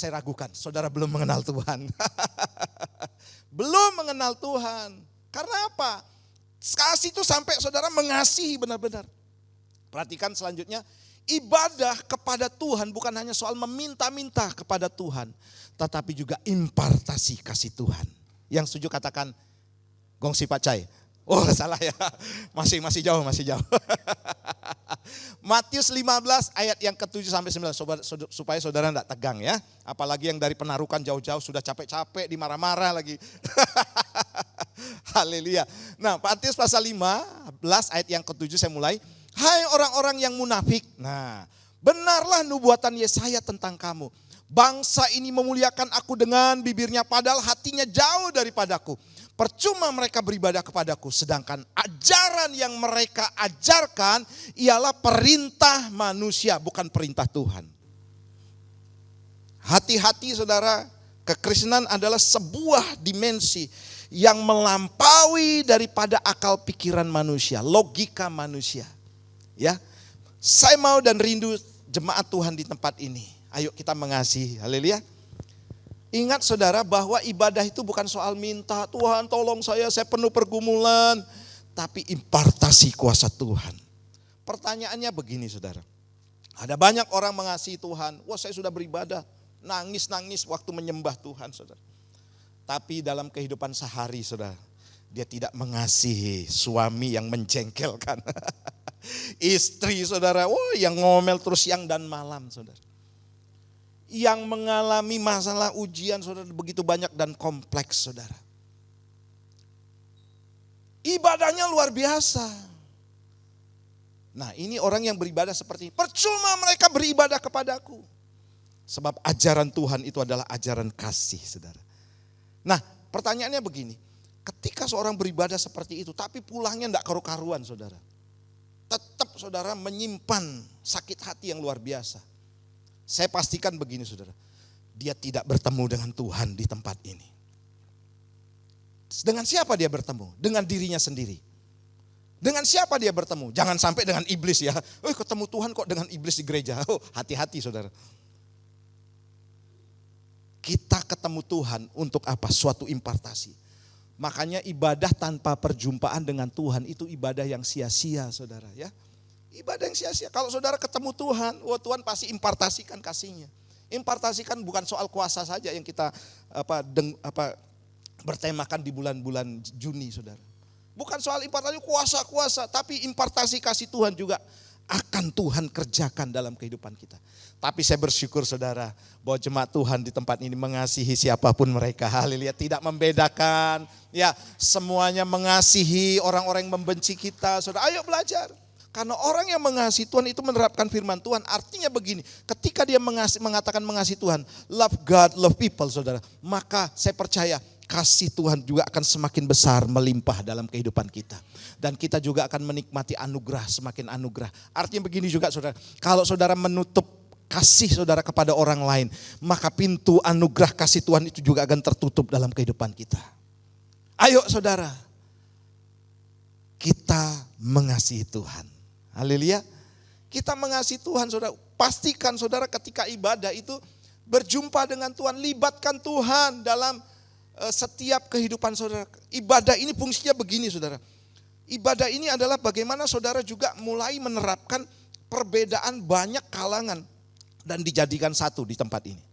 Speaker 3: saudara belum mengenal Tuhan. Belum mengenal Tuhan. Karena apa? Kasih itu sampai saudara mengasihi benar-benar. Perhatikan selanjutnya. Ibadah kepada Tuhan bukan hanya soal meminta-minta kepada Tuhan, tetapi juga impartasi kasih Tuhan. Yang setuju katakan gongsi pacai. Oh salah ya, masih jauh. Matius 15 ayat yang ke-7 sampai 9 supaya saudara tidak tegang ya. Apalagi yang dari Penarukan jauh-jauh sudah capek-capek dimarah-marah lagi. Haleluya. Nah Matius pasal 15 ayat yang ke-7 saya mulai. Hai orang-orang yang munafik, nah benarlah nubuatan Yesaya tentang kamu. Bangsa ini memuliakan aku dengan bibirnya padahal hatinya jauh daripadaku. Percuma mereka beribadah kepadaku sedangkan ajaran yang mereka ajarkan ialah perintah manusia bukan perintah Tuhan. Hati-hati saudara, kekristenan adalah sebuah dimensi yang melampaui daripada akal pikiran manusia, logika manusia. Ya, saya mau dan rindu jemaat Tuhan di tempat ini. Ayo kita mengasihi, haleluya. Ingat saudara bahwa ibadah itu bukan soal minta, Tuhan tolong saya penuh pergumulan. Tapi impartasi kuasa Tuhan. Pertanyaannya begini saudara. Ada banyak orang mengasihi Tuhan. Wah, saya sudah beribadah, nangis-nangis waktu menyembah Tuhan, saudara. Tapi dalam kehidupan sehari, saudara, dia tidak mengasihi suami yang menjengkelkan. Istri, saudara, yang ngomel terus siang dan malam, saudara. Yang mengalami masalah ujian, saudara, begitu banyak dan kompleks, saudara. Ibadahnya luar biasa. Nah, ini orang yang beribadah seperti ini. Percuma mereka beribadah kepadaku. Sebab ajaran Tuhan itu adalah ajaran kasih, saudara. Nah, pertanyaannya begini. Ketika seorang beribadah seperti itu, tapi pulangnya tidak karu-karuan, saudara. Tetap saudara menyimpan sakit hati yang luar biasa. Saya pastikan begini, saudara. Dia tidak bertemu dengan Tuhan di tempat ini. Dengan siapa dia bertemu? Dengan dirinya sendiri. Dengan siapa dia bertemu? Jangan sampai dengan iblis ya. Ketemu Tuhan kok dengan iblis di gereja. Hati-hati, saudara. Kita ketemu Tuhan untuk apa? Suatu impartasi. Makanya ibadah tanpa perjumpaan dengan Tuhan itu ibadah yang sia-sia, saudara ya. Ibadah yang sia-sia. Kalau saudara ketemu Tuhan, Tuhan pasti impartasikan kasihnya. Impartasikan bukan soal kuasa saja yang kita bertemakan di bulan-bulan Juni, saudara. Bukan soal impartasi kuasa-kuasa, tapi impartasi kasih Tuhan juga akan Tuhan kerjakan dalam kehidupan kita. Tapi saya bersyukur, saudara, bahwa jemaat Tuhan di tempat ini mengasihi siapapun mereka. Haleluya, tidak membedakan. Ya, semuanya mengasihi orang-orang yang membenci kita. Saudara, ayo belajar. Karena orang yang mengasihi Tuhan itu menerapkan firman Tuhan. Artinya begini, ketika dia mengatakan mengasihi Tuhan, love God, love people, saudara. Maka saya percaya kasih Tuhan juga akan semakin besar melimpah dalam kehidupan kita. Dan kita juga akan menikmati anugerah, semakin anugerah. Artinya begini juga, saudara. Kalau saudara menutup kasih saudara kepada orang lain, maka pintu anugerah kasih Tuhan itu juga akan tertutup dalam kehidupan kita. Ayo saudara, kita mengasihi Tuhan. Haleluya. Kita mengasihi Tuhan, saudara. Pastikan saudara ketika ibadah itu berjumpa dengan Tuhan, libatkan Tuhan dalam setiap kehidupan saudara. Ibadah ini fungsinya begini, saudara. Ibadah ini adalah bagaimana saudara juga mulai menerapkan perbedaan banyak kalangan dan dijadikan satu di tempat ini.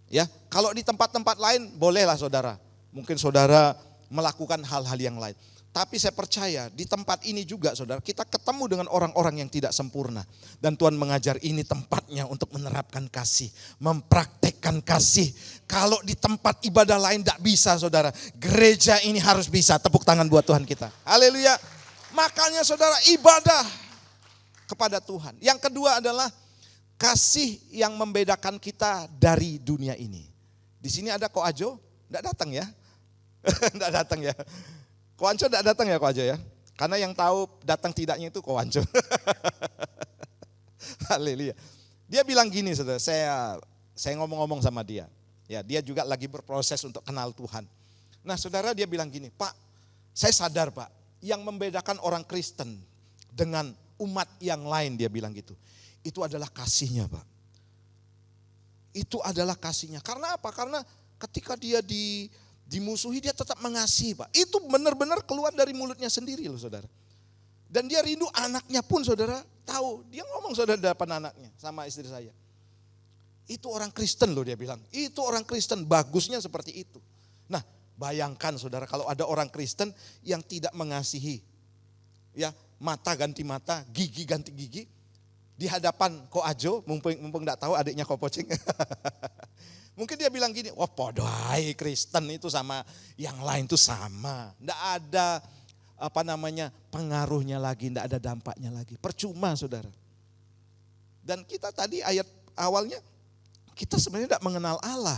Speaker 3: Ya, kalau di tempat-tempat lain bolehlah saudara. Mungkin saudara melakukan hal-hal yang lain. Tapi saya percaya di tempat ini juga saudara, kita ketemu dengan orang-orang yang tidak sempurna. Dan Tuhan mengajar ini tempatnya untuk menerapkan kasih, mempraktekkan kasih. Kalau di tempat ibadah lain tidak bisa saudara, gereja ini harus bisa. Tepuk tangan buat Tuhan kita. Haleluya. Makanya saudara, ibadah kepada Tuhan. Yang kedua adalah kasih yang membedakan kita dari dunia ini. Di sini ada Ko Ajo, tidak datang ya. Tidak datang ya. Ko Anco tidak datang ya Ko Ajo ya. Karena yang tahu datang tidaknya itu Ko Anco. Haleluya. Dia bilang gini saudara, saya ngomong-ngomong sama dia. Ya, dia juga lagi berproses untuk kenal Tuhan. Nah saudara, dia bilang gini, Pak, saya sadar Pak, yang membedakan orang Kristen dengan umat yang lain, dia bilang gitu. Itu adalah kasihnya Pak. Itu adalah kasihnya. Karena apa? Karena ketika dia dimusuhi dia tetap mengasihi Pak. Itu benar-benar keluar dari mulutnya sendiri loh saudara. Dan dia rindu anaknya pun saudara tahu. Dia ngomong saudara depan anaknya sama istri saya. Itu orang Kristen loh dia bilang. Itu orang Kristen, bagusnya seperti itu. Nah bayangkan saudara kalau ada orang Kristen yang tidak mengasihi. Ya, mata ganti mata, gigi ganti gigi. Di hadapan Ko Ajo, mumpung enggak tahu adiknya Ko Pocing. Mungkin dia bilang gini, wah podoai Kristen itu sama yang lain itu sama. Enggak ada pengaruhnya lagi, enggak ada dampaknya lagi. Percuma saudara. Dan kita tadi ayat awalnya, kita sebenarnya enggak mengenal Allah.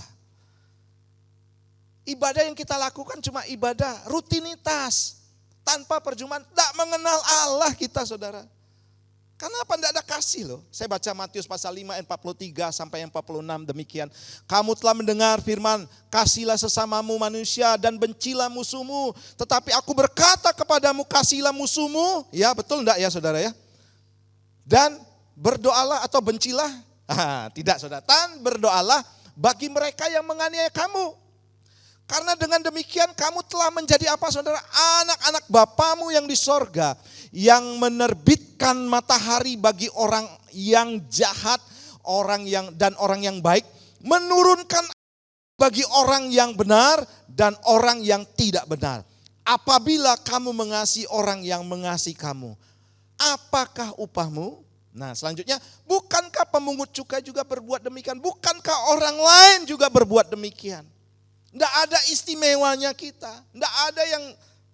Speaker 3: Ibadah yang kita lakukan cuma ibadah rutinitas. Tanpa perjumpaan, enggak mengenal Allah kita saudara. Kenapa tidak ada kasih loh? Saya baca Matius pasal 5 ayat 43 sampai 46 demikian. Kamu telah mendengar firman, kasihlah sesamamu manusia dan bencilah musuhmu. Tetapi aku berkata kepadamu, kasihlah musuhmu. Ya betul enggak ya saudara ya? Dan berdoalah atau bencilah. Tidak saudara. Dan berdoalah bagi mereka yang menganiaya kamu. Karena dengan demikian kamu telah menjadi apa saudara? Anak-anak Bapamu yang di sorga. yang menerbitkan matahari bagi orang yang jahat, orang yang baik, menurunkan bagi orang yang benar dan orang yang tidak benar. Apabila kamu mengasihi orang yang mengasihi kamu, apakah upahmu? Nah selanjutnya, bukankah pemungut cukai juga berbuat demikian? Bukankah orang lain juga berbuat demikian? Tidak ada istimewanya kita. Tidak ada yang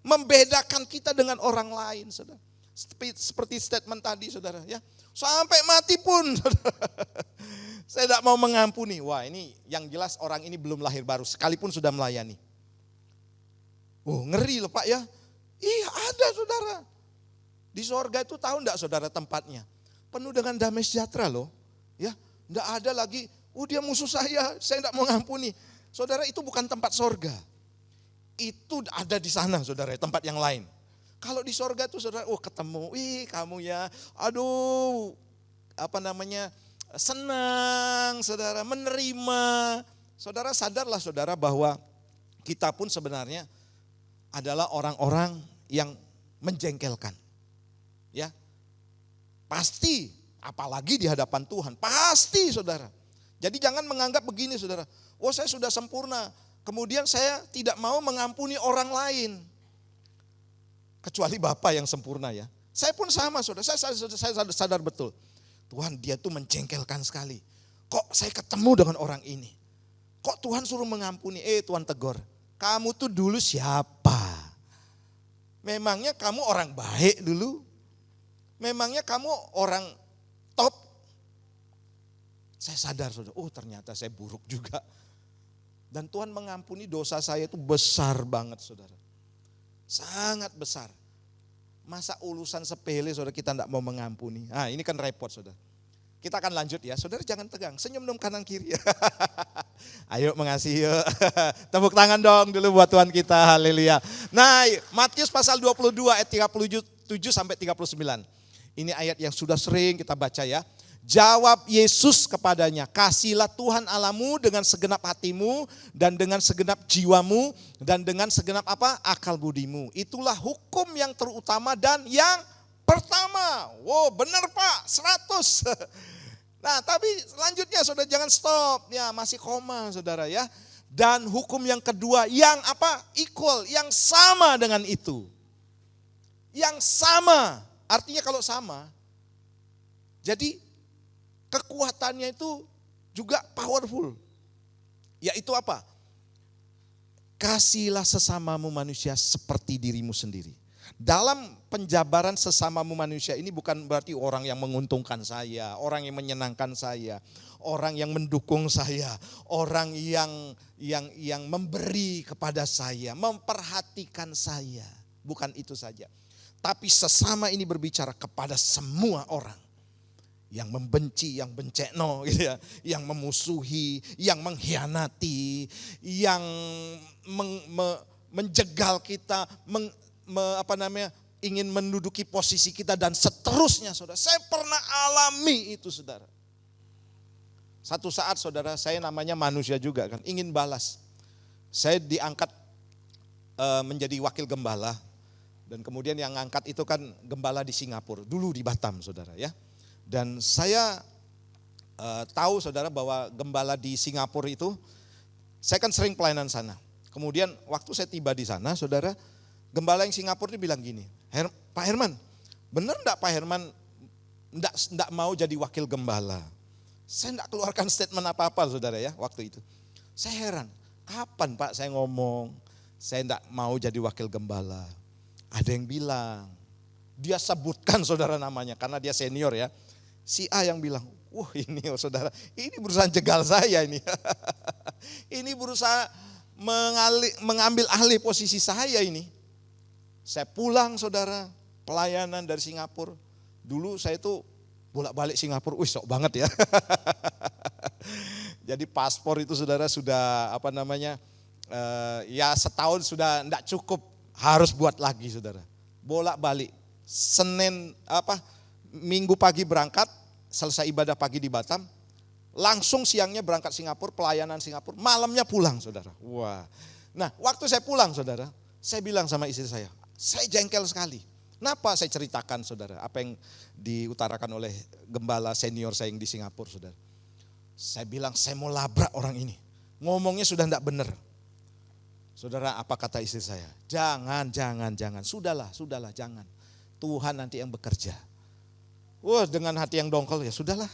Speaker 3: membedakan kita dengan orang lain, saudara. Seperti statement tadi, saudara. Ya, sampai mati pun, saudara. Saya tidak mau mengampuni. Wah, ini yang jelas orang ini belum lahir baru, sekalipun sudah melayani. Oh, ngeri loh Pak ya. Iya ada, saudara. Di sorga itu tahu enggak, saudara, tempatnya? Penuh dengan damai sejahtera loh. Ya, enggak ada lagi, dia musuh saya tidak mau ngampuni. Saudara, itu bukan tempat sorga. Itu ada di sana, saudara, tempat yang lain. Kalau di sorga itu, saudara, ketemu, kamu ya, senang, saudara, menerima. Saudara sadarlah, saudara, bahwa kita pun sebenarnya adalah orang-orang yang menjengkelkan. Ya, pasti, apalagi di hadapan Tuhan, pasti, saudara. Jadi jangan menganggap begini, saudara. Saya sudah sempurna, kemudian saya tidak mau mengampuni orang lain. Kecuali Bapa yang sempurna ya. Saya pun sama, saudara. Saya sadar betul. Tuhan, dia tuh menjengkelkan sekali. Kok saya ketemu dengan orang ini? Kok Tuhan suruh mengampuni? Tuhan tegur. Kamu tuh dulu siapa? Memangnya kamu orang baik dulu? Memangnya kamu orang top? Saya sadar, saudara. Ternyata saya buruk juga. Dan Tuhan mengampuni dosa saya itu besar banget, saudara. Sangat besar. Masa urusan sepele, saudara, kita tidak mau mengampuni. Ini kan repot, saudara. Kita akan lanjut ya. Saudara jangan tegang, senyum dong kanan kiri. Ayo mengasihi yuk. Tepuk tangan dong dulu buat Tuhan kita, haleluya. Nah, Matius pasal 22 ayat 37 sampai 39. Ini ayat yang sudah sering kita baca ya. Jawab Yesus kepadanya, kasihlah Tuhan Allahmu dengan segenap hatimu dan dengan segenap jiwamu dan dengan segenap akal budimu. Itulah hukum yang terutama dan yang pertama. Benar Pak, 100. Nah tapi selanjutnya, saudara, jangan stop. Ya, masih koma, saudara ya. Dan hukum yang kedua yang equal, yang sama dengan itu. Yang sama, artinya kalau sama, jadi kekuatannya itu juga powerful. Yaitu apa? Kasihilah sesamamu manusia seperti dirimu sendiri. Dalam penjabaran sesamamu manusia ini bukan berarti orang yang menguntungkan saya, orang yang menyenangkan saya, orang yang mendukung saya, orang yang memberi kepada saya, memperhatikan saya. Bukan itu saja. Tapi sesama ini berbicara kepada semua orang. Yang membenci, yang bencekno, gitu ya, yang memusuhi, yang mengkhianati, yang menjegal kita, ingin menduduki posisi kita dan seterusnya, saudara. Saya pernah alami itu, saudara. Satu saat, saudara, saya namanya manusia juga kan, ingin balas. Saya diangkat menjadi wakil gembala dan kemudian yang ngangkat itu kan gembala di Singapura, dulu di Batam, saudara ya. Dan saya tahu, saudara, bahwa gembala di Singapura itu, saya kan sering pelayanan sana. Kemudian waktu saya tiba di sana, saudara, gembala yang Singapura itu bilang gini, Pak Herman, benar enggak Pak Herman enggak mau jadi wakil gembala? Saya enggak keluarkan statement apa-apa, saudara ya, waktu itu. Saya heran, kapan Pak saya ngomong, saya enggak mau jadi wakil gembala? Ada yang bilang, dia sebutkan, saudara, namanya, karena dia senior ya. Si A yang bilang, ini saudara, ini berusaha jegal saya ini. Ini berusaha mengambil alih posisi saya ini. Saya pulang, saudara, pelayanan dari Singapura. Dulu saya itu bolak-balik Singapura, sok banget ya. Jadi paspor itu, saudara, sudah ya setahun sudah enggak cukup, harus buat lagi, saudara. Bolak-balik. Minggu pagi berangkat, selesai ibadah pagi di Batam, langsung siangnya berangkat Singapura, pelayanan Singapura, malamnya pulang, saudara. Wah. Nah, waktu saya pulang, saudara, saya bilang sama istri saya jengkel sekali. Kenapa saya ceritakan saudara, apa yang diutarakan oleh gembala senior saya yang di Singapura saudara. Saya bilang saya mau labrak orang ini, ngomongnya sudah tidak benar. Saudara, apa kata istri saya? Jangan, sudahlah, jangan. Tuhan nanti yang bekerja. Wah, dengan hati yang dongkol, ya sudahlah.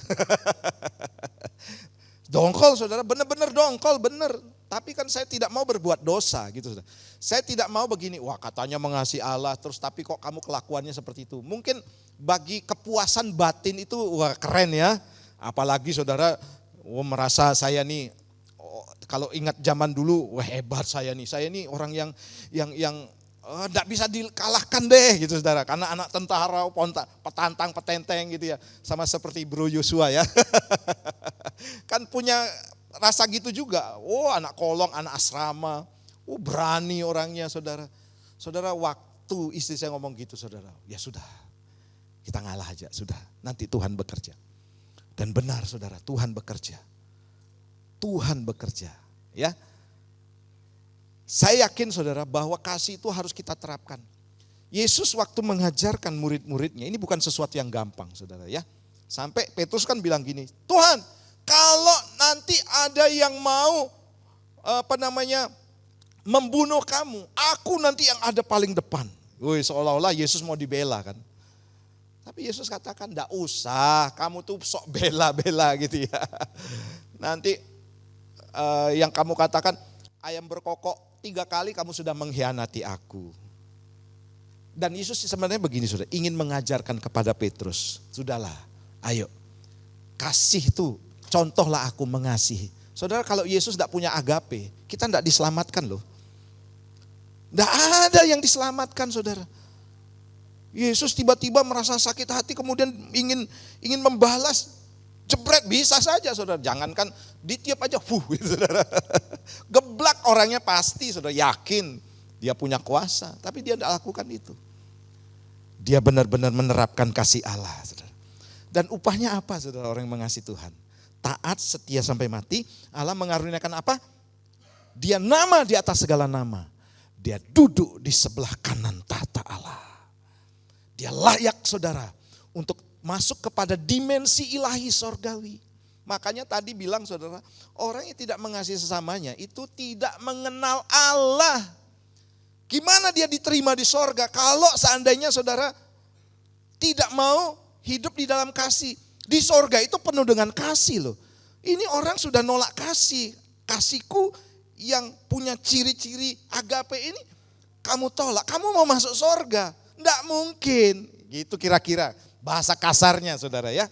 Speaker 3: Dongkol saudara, benar-benar dongkol, benar. Tapi kan saya tidak mau berbuat dosa gitu saudara. Saya tidak mau begini, wah katanya mengasihi Allah terus tapi kok kamu kelakuannya seperti itu. Mungkin bagi kepuasan batin itu wah keren ya. Apalagi saudara merasa saya nih, kalau ingat zaman dulu, wah hebat saya nih orang yang enggak bisa dikalahkan deh gitu saudara. Karena anak tentara, petantang, petenteng gitu ya. Sama seperti Bro Yosua ya. Kan punya rasa gitu juga. Oh anak kolong, anak asrama. Oh berani orangnya saudara. Saudara waktu istri saya ngomong gitu saudara. Ya sudah, kita ngalah aja sudah. Nanti Tuhan bekerja. Dan benar saudara, Tuhan bekerja. Tuhan bekerja ya. Saya yakin saudara bahwa kasih itu harus kita terapkan. Yesus waktu mengajarkan murid-muridnya, ini bukan sesuatu yang gampang saudara ya. Sampai Petrus kan bilang gini, Tuhan kalau nanti ada yang mau membunuh kamu, aku nanti yang ada paling depan. Woi, seolah-olah Yesus mau dibela kan. Tapi Yesus katakan enggak usah, kamu tuh sok bela-bela gitu ya. Nanti yang kamu katakan ayam berkokok 3 kali kamu sudah mengkhianati aku. Dan Yesus sebenarnya begini saudara, ingin mengajarkan kepada Petrus, sudahlah ayo kasih tuh, contohlah aku mengasihi. Saudara kalau Yesus tidak punya agape, kita tidak diselamatkan loh. Tidak ada yang diselamatkan saudara. Yesus tiba-tiba merasa sakit hati kemudian ingin membalas, jebret bisa saja saudara. Jangankan ditiup aja, gitu, saudara. Geblak orangnya pasti saudara, yakin dia punya kuasa. Tapi dia tidak lakukan itu. Dia benar-benar menerapkan kasih Allah saudara. Dan upahnya apa saudara orang yang mengasihi Tuhan? Taat, setia sampai mati. Allah mengaruniakan apa? Dia nama di atas segala nama. Dia duduk di sebelah kanan tahta Allah. Dia layak saudara untuk masuk kepada dimensi ilahi sorgawi. Makanya tadi bilang saudara, orang yang tidak mengasihi sesamanya itu tidak mengenal Allah. Gimana dia diterima di sorga kalau seandainya saudara tidak mau hidup di dalam kasih. Di sorga itu penuh dengan kasih loh. Ini orang sudah nolak kasih. Kasihku yang punya ciri-ciri agape ini kamu tolak. Kamu mau masuk sorga? Enggak mungkin. Gitu kira-kira bahasa kasarnya saudara ya.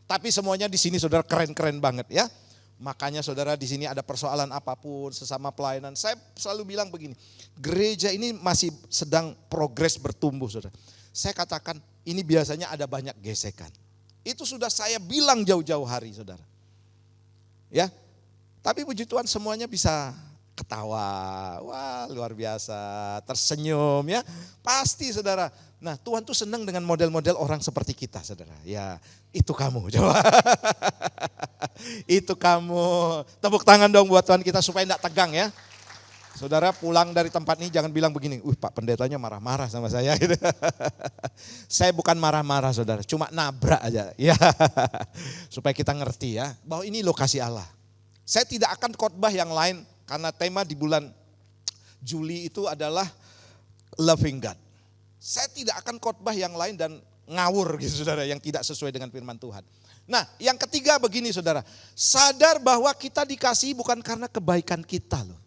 Speaker 3: Tapi semuanya di sini saudara keren-keren banget ya. Makanya saudara di sini ada persoalan apapun sesama pelayanan. Saya selalu bilang begini, gereja ini masih sedang progres bertumbuh saudara. Saya katakan ini biasanya ada banyak gesekan. Itu sudah saya bilang jauh-jauh hari saudara. Ya, tapi puji Tuhan semuanya bisa ketawa, wah luar biasa, tersenyum ya. Pasti saudara, nah Tuhan tuh senang dengan model-model orang seperti kita saudara. Ya itu kamu, coba. Itu kamu, tepuk tangan dong buat Tuhan kita supaya enggak tegang ya. Saudara pulang dari tempat ini jangan bilang begini, Pak pendetanya marah-marah sama saya. Gitu. Saya bukan marah-marah saudara, cuma nabrak aja. Ya, supaya kita ngerti ya, bahwa ini lokasi Allah. Saya tidak akan khotbah yang lain, karena tema di bulan Juli itu adalah loving God. Saya tidak akan khotbah yang lain dan ngawur gitu saudara, yang tidak sesuai dengan firman Tuhan. Nah yang ketiga begini saudara, sadar bahwa kita dikasihi bukan karena kebaikan kita loh.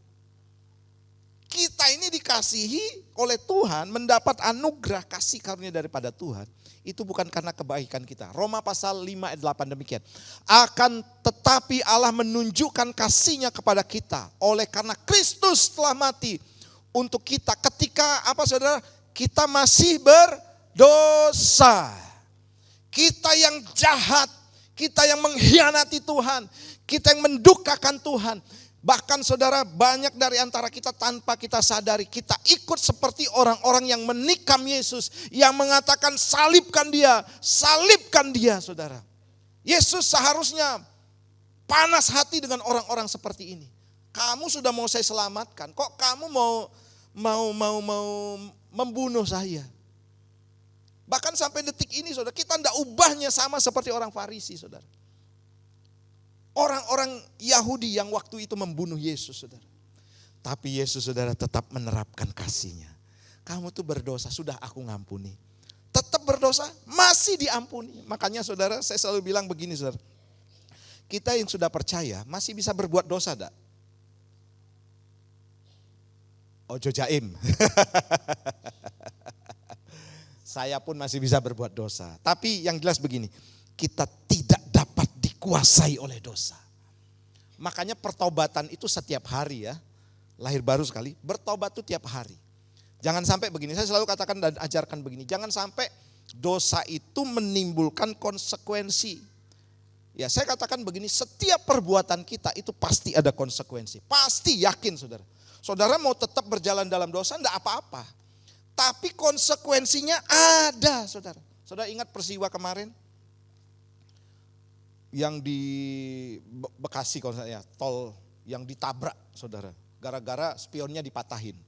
Speaker 3: Kita ini dikasihi oleh Tuhan, mendapat anugerah kasih karunia daripada Tuhan. Itu bukan karena kebaikan kita. Roma pasal 5 ayat 8 demikian. Akan tetapi Allah menunjukkan kasihnya kepada kita oleh karena Kristus telah mati untuk kita. Ketika apa saudara? Kita masih berdosa. Kita yang jahat, kita yang mengkhianati Tuhan, kita yang mendukakan Tuhan. Bahkan saudara banyak dari antara kita tanpa kita sadari kita ikut seperti orang-orang yang menikam Yesus. Yang mengatakan salibkan dia saudara. Yesus seharusnya panas hati dengan orang-orang seperti ini. Kamu sudah mau saya selamatkan, kok kamu mau membunuh saya? Bahkan sampai detik ini saudara, kita tidak ubahnya sama seperti orang Farisi saudara. Orang-orang Yahudi yang waktu itu membunuh Yesus saudara. Tapi Yesus saudara tetap menerapkan kasih-Nya. Kamu tuh berdosa, sudah aku ngampuni. Tetap berdosa, masih diampuni. Makanya saudara, saya selalu bilang begini saudara. Kita yang sudah percaya masih bisa berbuat dosa enggak? Ojo jaim. Saya pun masih bisa berbuat dosa. Tapi yang jelas begini, kita tidak dapat dikuasai oleh dosa. Makanya pertobatan itu setiap hari ya. Lahir baru sekali, bertobat itu tiap hari. Jangan sampai begini, saya selalu katakan dan ajarkan begini. Jangan sampai dosa itu menimbulkan konsekuensi. Ya saya katakan begini, setiap perbuatan kita itu pasti ada konsekuensi. Pasti, yakin saudara. Saudara mau tetap berjalan dalam dosa enggak apa-apa. Tapi konsekuensinya ada saudara. Saudara ingat peristiwa kemarin? Yang di Bekasi kalau saya, tol yang ditabrak saudara. Gara-gara spionnya dipatahin.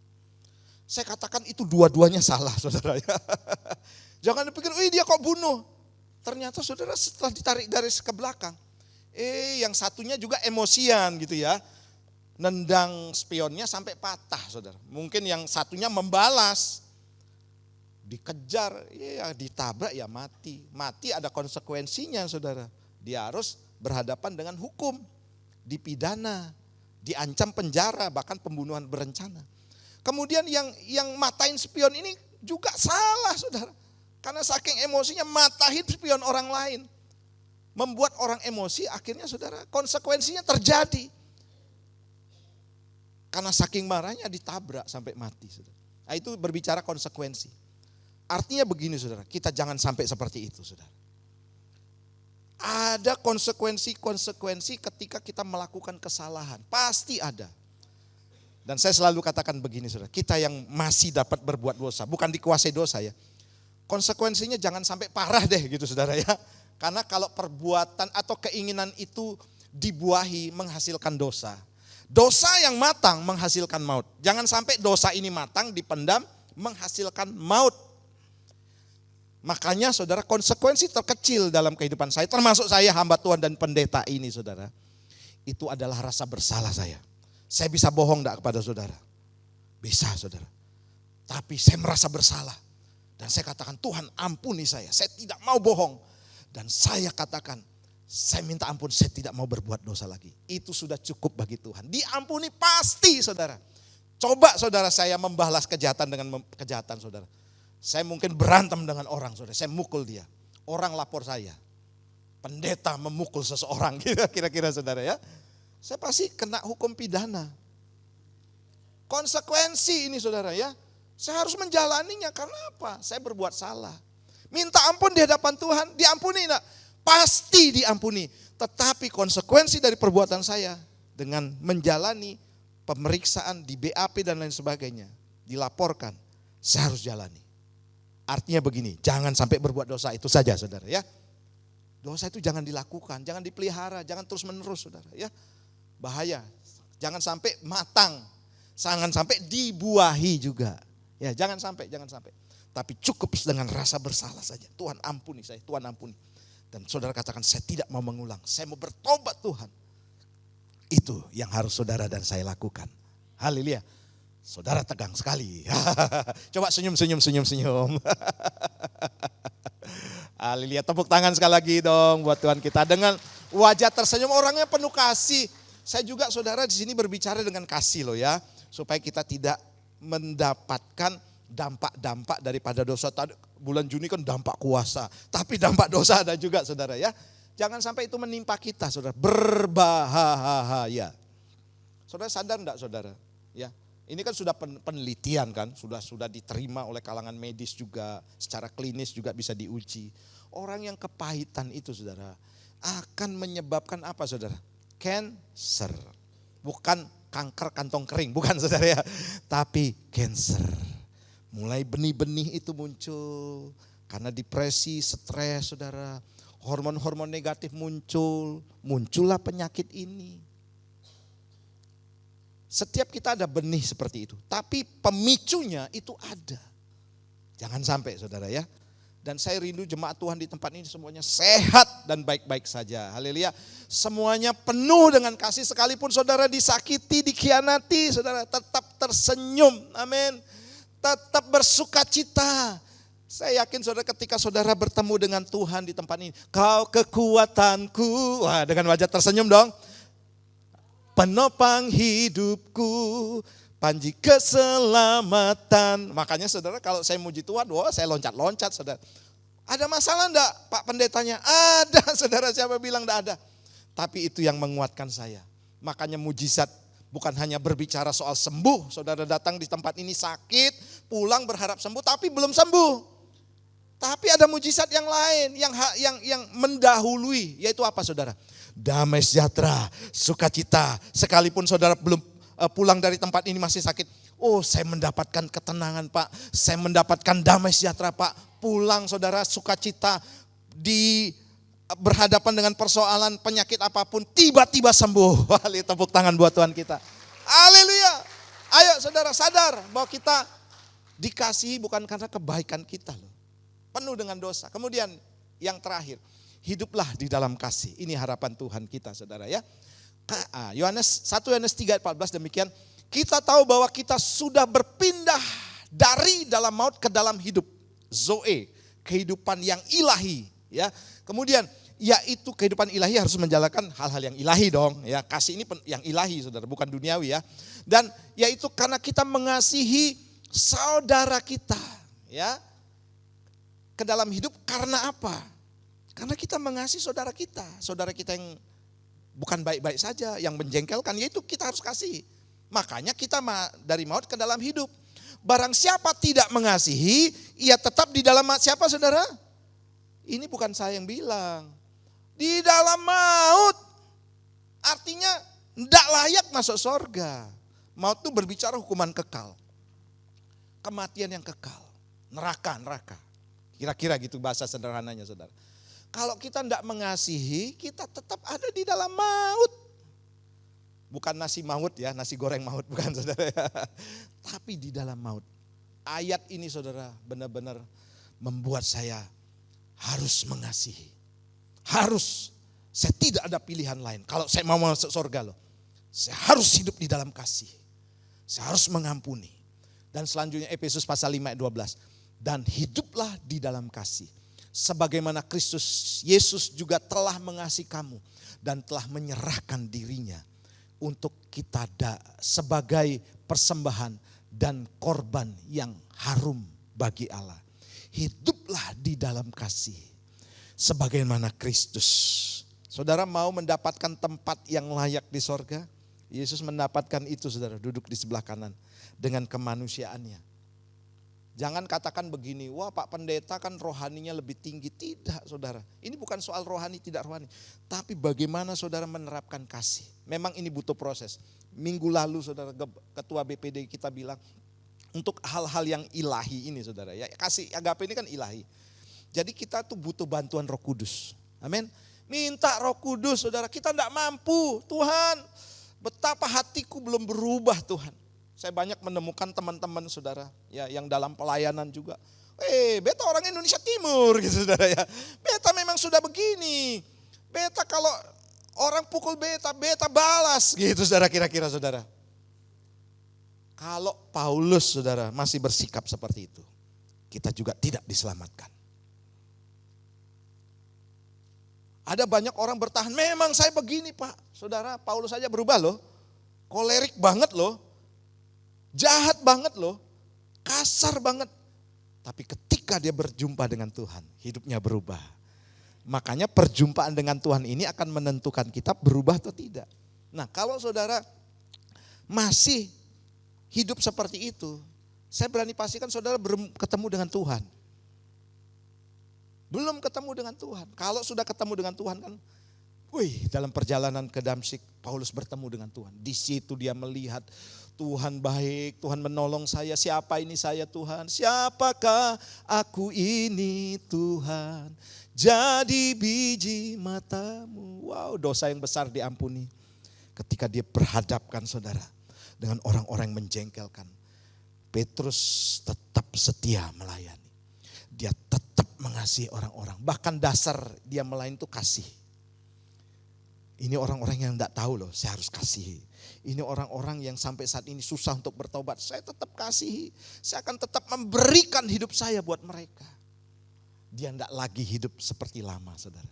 Speaker 3: Saya katakan itu dua-duanya salah saudara ya. Jangan dipikir, dia kok bunuh. Ternyata saudara setelah ditarik garis ke belakang. Yang satunya juga emosian gitu ya. Nendang spionnya sampai patah saudara. Mungkin yang satunya membalas. Dikejar, ya ditabrak ya mati. Mati ada konsekuensinya saudara. Dia harus berhadapan dengan hukum. Dipidana, diancam penjara, bahkan pembunuhan berencana. Kemudian yang matain spion ini juga salah saudara. Karena saking emosinya matahin spion orang lain. Membuat orang emosi akhirnya saudara konsekuensinya terjadi. Karena saking marahnya ditabrak sampai mati saudara. Nah, itu berbicara konsekuensi. Artinya begini saudara, kita jangan sampai seperti itu saudara. Ada konsekuensi-konsekuensi ketika kita melakukan kesalahan. Pasti ada. Dan saya selalu katakan begini saudara, kita yang masih dapat berbuat dosa, bukan dikuasai dosa ya. Konsekuensinya jangan sampai parah deh gitu saudara ya. Karena kalau perbuatan atau keinginan itu dibuahi menghasilkan dosa. Dosa yang matang menghasilkan maut. Jangan sampai dosa ini matang dipendam menghasilkan maut. Makanya saudara konsekuensi terkecil dalam kehidupan saya, termasuk saya hamba Tuhan dan pendeta ini saudara. Itu adalah rasa bersalah saya. Saya bisa bohong enggak kepada saudara? Bisa saudara. Tapi saya merasa bersalah. Dan saya katakan Tuhan ampuni saya tidak mau bohong. Dan saya katakan saya minta ampun, saya tidak mau berbuat dosa lagi. Itu sudah cukup bagi Tuhan. Diampuni pasti saudara. Coba saudara saya membalas kejahatan dengan kejahatan saudara. Saya mungkin berantem dengan orang saudara, saya mukul dia. Orang lapor saya, pendeta memukul seseorang kira-kira saudara ya. Saya pasti kena hukum pidana. Konsekuensi ini saudara ya. Saya harus menjalaninya karena apa? Saya berbuat salah. Minta ampun di hadapan Tuhan, diampuni enggak? Pasti diampuni. Tetapi konsekuensi dari perbuatan saya dengan menjalani pemeriksaan di BAP dan lain sebagainya, dilaporkan, saya harus jalani. Artinya begini, jangan sampai berbuat dosa itu saja saudara ya. Dosa itu jangan dilakukan, jangan dipelihara, jangan terus menerus saudara ya. Bahaya, jangan sampai matang, jangan sampai dibuahi juga. Ya jangan sampai. Tapi cukup dengan rasa bersalah saja. Tuhan ampuni saya, Tuhan ampuni. Dan saudara katakan saya tidak mau mengulang, saya mau bertobat Tuhan. Itu yang harus saudara dan saya lakukan. Haleluya. Saudara tegang sekali. Coba senyum. Haleluya, tepuk tangan sekali lagi dong buat Tuhan kita dengan wajah tersenyum, orangnya penuh kasih. Saya juga saudara di sini berbicara dengan kasih loh ya, supaya kita tidak mendapatkan dampak-dampak daripada dosa. Bulan Juni kan dampak kuasa, tapi dampak dosa ada juga saudara ya. Jangan sampai itu menimpa kita saudara, berbahaya. Saudara sadar enggak saudara? Ya. Ini kan sudah penelitian kan, sudah diterima oleh kalangan medis juga, secara klinis juga bisa diuji. Orang yang kepahitan itu saudara, akan menyebabkan apa saudara? Cancer. Bukan kanker kantong kering, bukan saudara ya. Tapi cancer. Mulai benih-benih itu muncul, karena depresi, stres saudara. Hormon-hormon negatif muncullah penyakit ini. Setiap kita ada benih seperti itu, tapi pemicunya itu ada. Jangan sampai saudara ya. Dan saya rindu jemaat Tuhan di tempat ini semuanya sehat dan baik-baik saja. Haleluya. Semuanya penuh dengan kasih, sekalipun saudara disakiti, dikhianati, saudara tetap tersenyum. Amin. Tetap bersuka cita. Saya yakin saudara ketika saudara bertemu dengan Tuhan di tempat ini, kau kekuatanku. Wah, dengan wajah tersenyum dong. Penopang hidupku, panji keselamatan. Makanya saudara kalau saya muji Tuhan, wah saya loncat-loncat saudara. Ada masalah enggak Pak Pendetanya? Ada saudara, siapa bilang enggak ada. Tapi itu yang menguatkan saya. Makanya mujizat bukan hanya berbicara soal sembuh. Saudara datang di tempat ini sakit, pulang berharap sembuh tapi belum sembuh. Tapi ada mujizat yang lain yang mendahului, yaitu apa saudara? Damai sejahtera, sukacita. Sekalipun saudara belum pulang dari tempat ini masih sakit. Oh, saya mendapatkan ketenangan Pak. Saya mendapatkan damai sejahtera Pak. Pulang saudara sukacita, berhadapan dengan persoalan penyakit apapun, tiba-tiba sembuh. Wah, tepuk tangan buat Tuhan kita. Haleluya. Ayo saudara sadar bahwa kita dikasihi bukan karena kebaikan kita loh. Penuh dengan dosa. Kemudian yang terakhir, hiduplah di dalam kasih. Ini harapan Tuhan kita saudara ya. 1 Yohanes 3 ayat 14 demikian, kita tahu bahwa kita sudah berpindah dari dalam maut ke dalam hidup. Zoe, kehidupan yang ilahi ya. Kemudian yaitu kehidupan ilahi harus menjalankan hal-hal yang ilahi dong ya. Kasih ini yang ilahi saudara, bukan duniawi ya. Dan yaitu karena kita mengasihi saudara kita ya. Ke dalam hidup karena apa? Karena kita mengasihi saudara kita yang bukan baik-baik saja, yang menjengkelkan, yaitu kita harus kasih. Makanya kita dari maut ke dalam hidup. Barang siapa tidak mengasihi, ia tetap di dalam maut. Siapa saudara? Ini bukan saya yang bilang. Di dalam maut. Artinya tidak layak masuk surga. Maut itu berbicara hukuman kekal. Kematian yang kekal. Neraka. Kira-kira gitu bahasa sederhananya saudara. Kalau kita tidak mengasihi, kita tetap ada di dalam maut. Bukan nasi maut ya, nasi goreng maut, bukan saudara. Tapi di dalam maut. Ayat ini saudara benar-benar membuat saya harus mengasihi. Harus. Saya tidak ada pilihan lain. Kalau saya mau masuk surga loh. Saya harus hidup di dalam kasih. Saya harus mengampuni. Dan selanjutnya Efesus pasal 5 ayat 12. Dan hiduplah di dalam kasih. Sebagaimana Kristus Yesus juga telah mengasihi kamu dan telah menyerahkan dirinya untuk kita sebagai persembahan dan korban yang harum bagi Allah. Hiduplah di dalam kasih sebagaimana Kristus. Saudara mau mendapatkan tempat yang layak di sorga? Yesus mendapatkan itu saudara, duduk di sebelah kanan dengan kemanusiaannya. Jangan katakan begini, wah Pak Pendeta kan rohaninya lebih tinggi. Tidak saudara, ini bukan soal rohani tidak rohani. Tapi bagaimana saudara menerapkan kasih. Memang ini butuh proses. Minggu lalu saudara ketua BPD kita bilang, untuk hal-hal yang ilahi ini saudara. Ya, kasih agape ini kan ilahi. Jadi kita tuh butuh bantuan Roh Kudus. Amin. Minta Roh Kudus saudara, kita tidak mampu. Tuhan, betapa hatiku belum berubah Tuhan. Saya banyak menemukan teman-teman saudara ya yang dalam pelayanan juga. Beta orang Indonesia Timur gitu saudara ya. Beta memang sudah begini. Beta kalau orang pukul beta balas gitu saudara, kira-kira saudara. Kalau Paulus saudara masih bersikap seperti itu, kita juga tidak diselamatkan. Ada banyak orang bertahan, memang saya begini Pak. Saudara, Paulus saja berubah loh. Kolerik banget loh. Jahat banget loh, kasar banget. Tapi ketika dia berjumpa dengan Tuhan, hidupnya berubah. Makanya perjumpaan dengan Tuhan ini akan menentukan kita berubah atau tidak. Nah kalau saudara masih hidup seperti itu, saya berani pastikan saudara belum ketemu dengan Tuhan. Belum ketemu dengan Tuhan. Kalau sudah ketemu dengan Tuhan kan, dalam perjalanan ke Damsyik, Paulus bertemu dengan Tuhan. Di situ dia melihat Tuhan baik, Tuhan menolong saya. Siapa ini saya Tuhan? Siapakah aku ini Tuhan? Jadi biji matamu. Wow, dosa yang besar diampuni. Ketika dia berhadapkan saudara dengan orang-orang yang menjengkelkan. Petrus tetap setia melayani. Dia tetap mengasihi orang-orang. Bahkan dasar dia melayani itu kasih. Ini orang-orang yang enggak tahu loh, saya harus kasihi. Ini orang-orang yang sampai saat ini susah untuk bertobat, saya tetap kasihi. Saya akan tetap memberikan hidup saya buat mereka. Dia enggak lagi hidup seperti lama, saudara.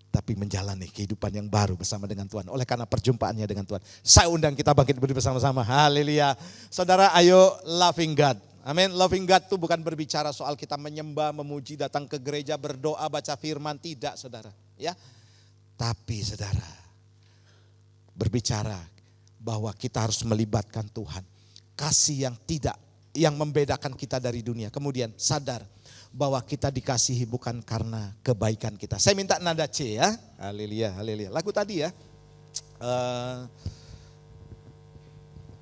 Speaker 3: Tapi menjalani kehidupan yang baru bersama dengan Tuhan. Oleh karena perjumpaannya dengan Tuhan. Saya undang kita bangkit berdiri bersama-sama. Haleluya. Saudara, ayo loving God. Amin. Loving God itu bukan berbicara soal kita menyembah, memuji, datang ke gereja, berdoa, baca firman. Tidak, saudara. Ya. Tapi saudara, berbicara bahwa kita harus melibatkan Tuhan. Kasih yang membedakan kita dari dunia. Kemudian sadar bahwa kita dikasihi bukan karena kebaikan kita. Saya minta nada C ya. Haleluya, haleluya. Lagu tadi ya.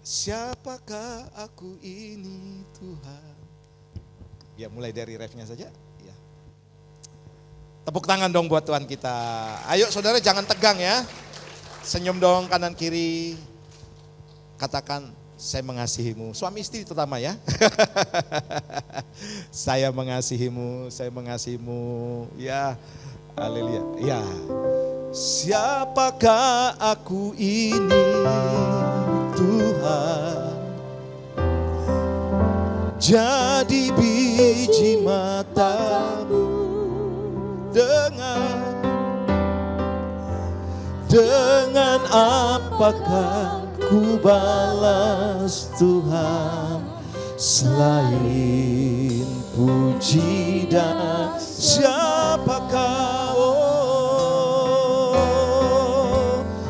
Speaker 3: Siapakah aku ini Tuhan? Ya mulai dari refnya saja. Ya. Tepuk tangan dong buat Tuhan kita. Ayo saudara jangan tegang ya. Senyum dong kanan kiri. Katakan saya mengasihimu. Suami istri terutama ya. Saya mengasihimu, saya mengasihimu. Ya, haleluya. Ya. Siapakah aku ini Tuhan? Jadi biji matamu dengan apakah ku balas Tuhan selain puji dan siapakah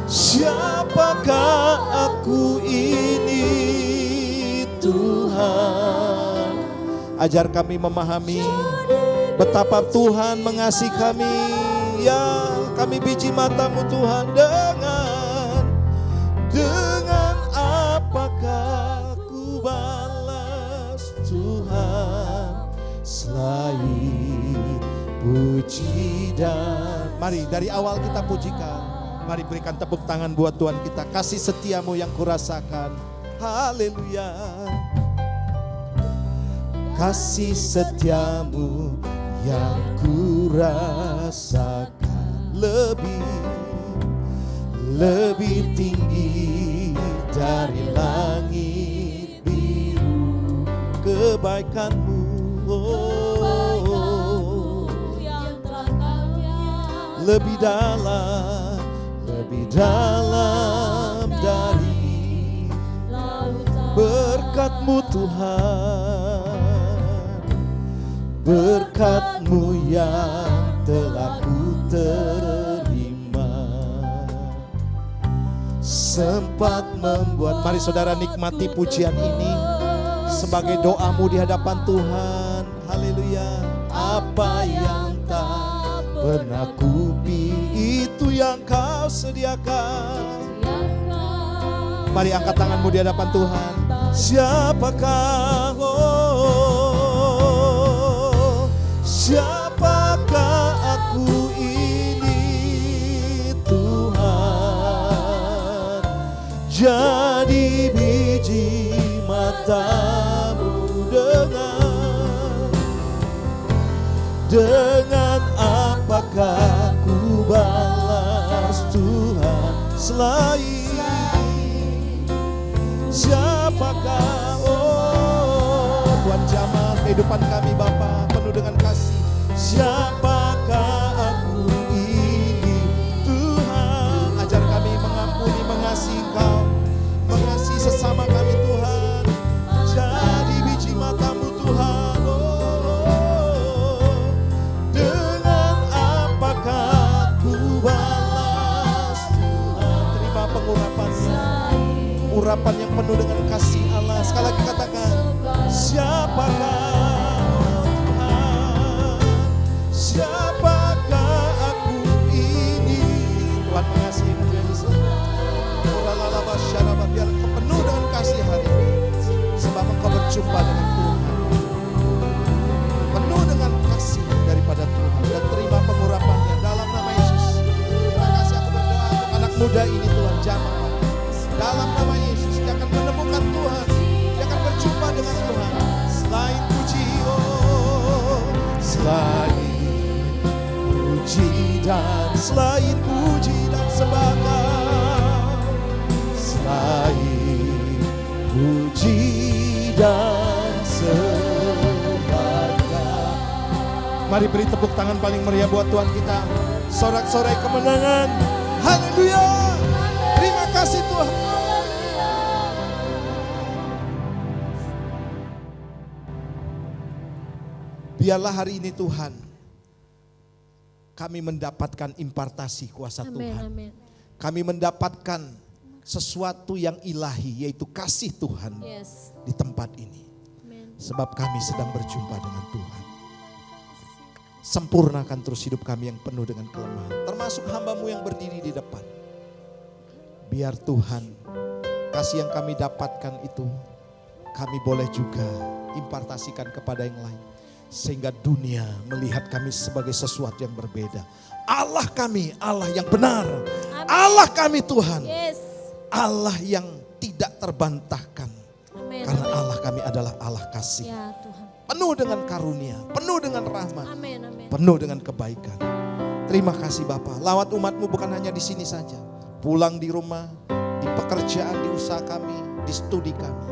Speaker 3: siapakah aku ini Tuhan. Ajar kami memahami betapa Tuhan mengasihi kami. Ya kami biji matamu Tuhan dengan apakah ku balas Tuhan selain puji dan. Mari dari awal kita pujikan. Mari berikan tepuk tangan buat Tuhan kita. Kasih setiamu yang kurasakan. Haleluya. Kasih setiamu yang kurasakan lebih tinggi dari langit biru. Kebaikanmu lebih dalam dari berkat-Mu Tuhan, berkat-Mu yang telah ku terima. Sempat membuat, mari saudara nikmati pujian ini sebagai doamu di hadapan Tuhan. Haleluya. Apa yang tak pernah kupilih itu yang Kau sediakan. Mari angkat tanganmu di hadapan Tuhan. Siapakah siapakah aku ini Tuhan? Jadi biji matamu dengan apakah ku balas Tuhan selain siapakah Tuhan jamah kehidupan kami Bapa penuh dengan kasih. Siapakah aku ini Tuhan? Ajar kami mengampuni, mengasihi Kau, mengasihi sesama kami Tuhan. Jadi biji matamu Tuhan. Dengan apakah ku balas Tuhan? Terima pengurapannya, urapan yang penuh dengan kasih Allah. Sekali lagi katakan, siapakah siapakah aku ini? Tuhan mengasihimu Yesus. Biar engkau penuh dengan kasih hari ini. Sebab engkau berjumpa dengan Tuhan. Penuh dengan kasih daripada Tuhan. Dan terima pengurapannya dalam nama Yesus. Terima kasih aku berdoa untuk anak muda ini Tuhan jamah. Dalam nama Yesus dia akan menemukan Tuhan. Dia akan berjumpa dengan Tuhan. Selain puji selain selain puji dan sembah Kau, selain puji dan sembah Kau. Mari beri tepuk tangan paling meriah buat Tuhan kita. Sorak-sorai kemenangan. Haleluya. Terima kasih Tuhan. Biarlah hari ini Tuhan, kami mendapatkan impartasi kuasa
Speaker 2: Amin,
Speaker 3: Tuhan.
Speaker 2: amin.
Speaker 3: Kami mendapatkan sesuatu yang ilahi, yaitu kasih Tuhan
Speaker 2: Yes.
Speaker 3: di tempat ini.
Speaker 2: Amin.
Speaker 3: Sebab kami sedang berjumpa dengan Tuhan. Sempurnakan terus hidup kami yang penuh dengan kelemahan. Termasuk hamba-Mu yang berdiri di depan. Biar Tuhan, kasih yang kami dapatkan itu, kami boleh juga impartasikan kepada yang lain. Sehingga dunia melihat kami sebagai sesuatu yang berbeda. Allah kami, Allah yang benar.
Speaker 2: Amin.
Speaker 3: Allah kami Tuhan.
Speaker 2: Yes.
Speaker 3: Allah yang tidak terbantahkan.
Speaker 2: Amin.
Speaker 3: Karena
Speaker 2: amin.
Speaker 3: Allah kami adalah Allah kasih.
Speaker 2: Ya Tuhan.
Speaker 3: Penuh dengan karunia, penuh dengan rahmat,
Speaker 2: Amin, amin.
Speaker 3: penuh dengan kebaikan. Terima kasih Bapa. Lawat umat-Mu bukan hanya di sini saja. Pulang di rumah, di pekerjaan, di usaha kami, di studi kami.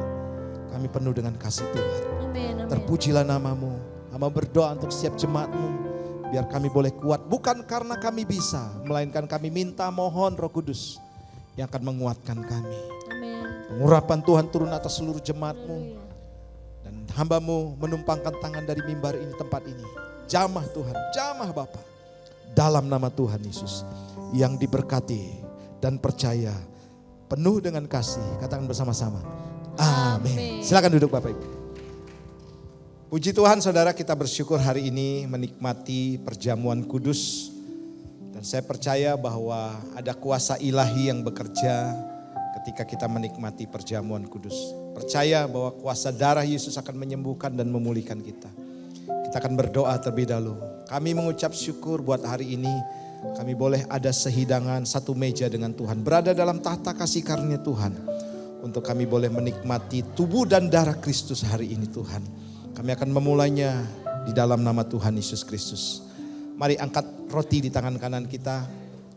Speaker 3: Kami penuh dengan kasih Tuhan.
Speaker 2: Amin, amin.
Speaker 3: Terpujilah nama-Mu. Hamba berdoa untuk setiap jemaat-Mu. Biar kami boleh kuat. Bukan karena kami bisa. Melainkan kami minta mohon Roh Kudus. Yang akan menguatkan kami.
Speaker 2: Amin.
Speaker 3: Pengurapan Tuhan turun atas seluruh jemaat-Mu.
Speaker 2: Haleluya.
Speaker 3: Dan hamba-Mu menumpangkan tangan dari mimbar ini, tempat ini. Jamah Tuhan, jamah Bapa. Dalam nama Tuhan Yesus. Yang diberkati dan percaya. Penuh dengan kasih. Katakan bersama-sama. Amin.
Speaker 2: Amin.
Speaker 3: Silakan duduk Bapak Ibu. Puji Tuhan saudara, kita bersyukur hari ini menikmati perjamuan kudus. Dan saya percaya bahwa ada kuasa ilahi yang bekerja ketika kita menikmati perjamuan kudus. Percaya bahwa kuasa darah Yesus akan menyembuhkan dan memulihkan kita. Kita akan berdoa terlebih dahulu. Kami mengucap syukur buat hari ini. Kami boleh ada sehidangan satu meja dengan Tuhan. Berada dalam tahta kasih karunia Tuhan. Untuk kami boleh menikmati tubuh dan darah Kristus hari ini Tuhan. Kami akan memulainya di dalam nama Tuhan Yesus Kristus. Mari angkat roti di tangan kanan kita.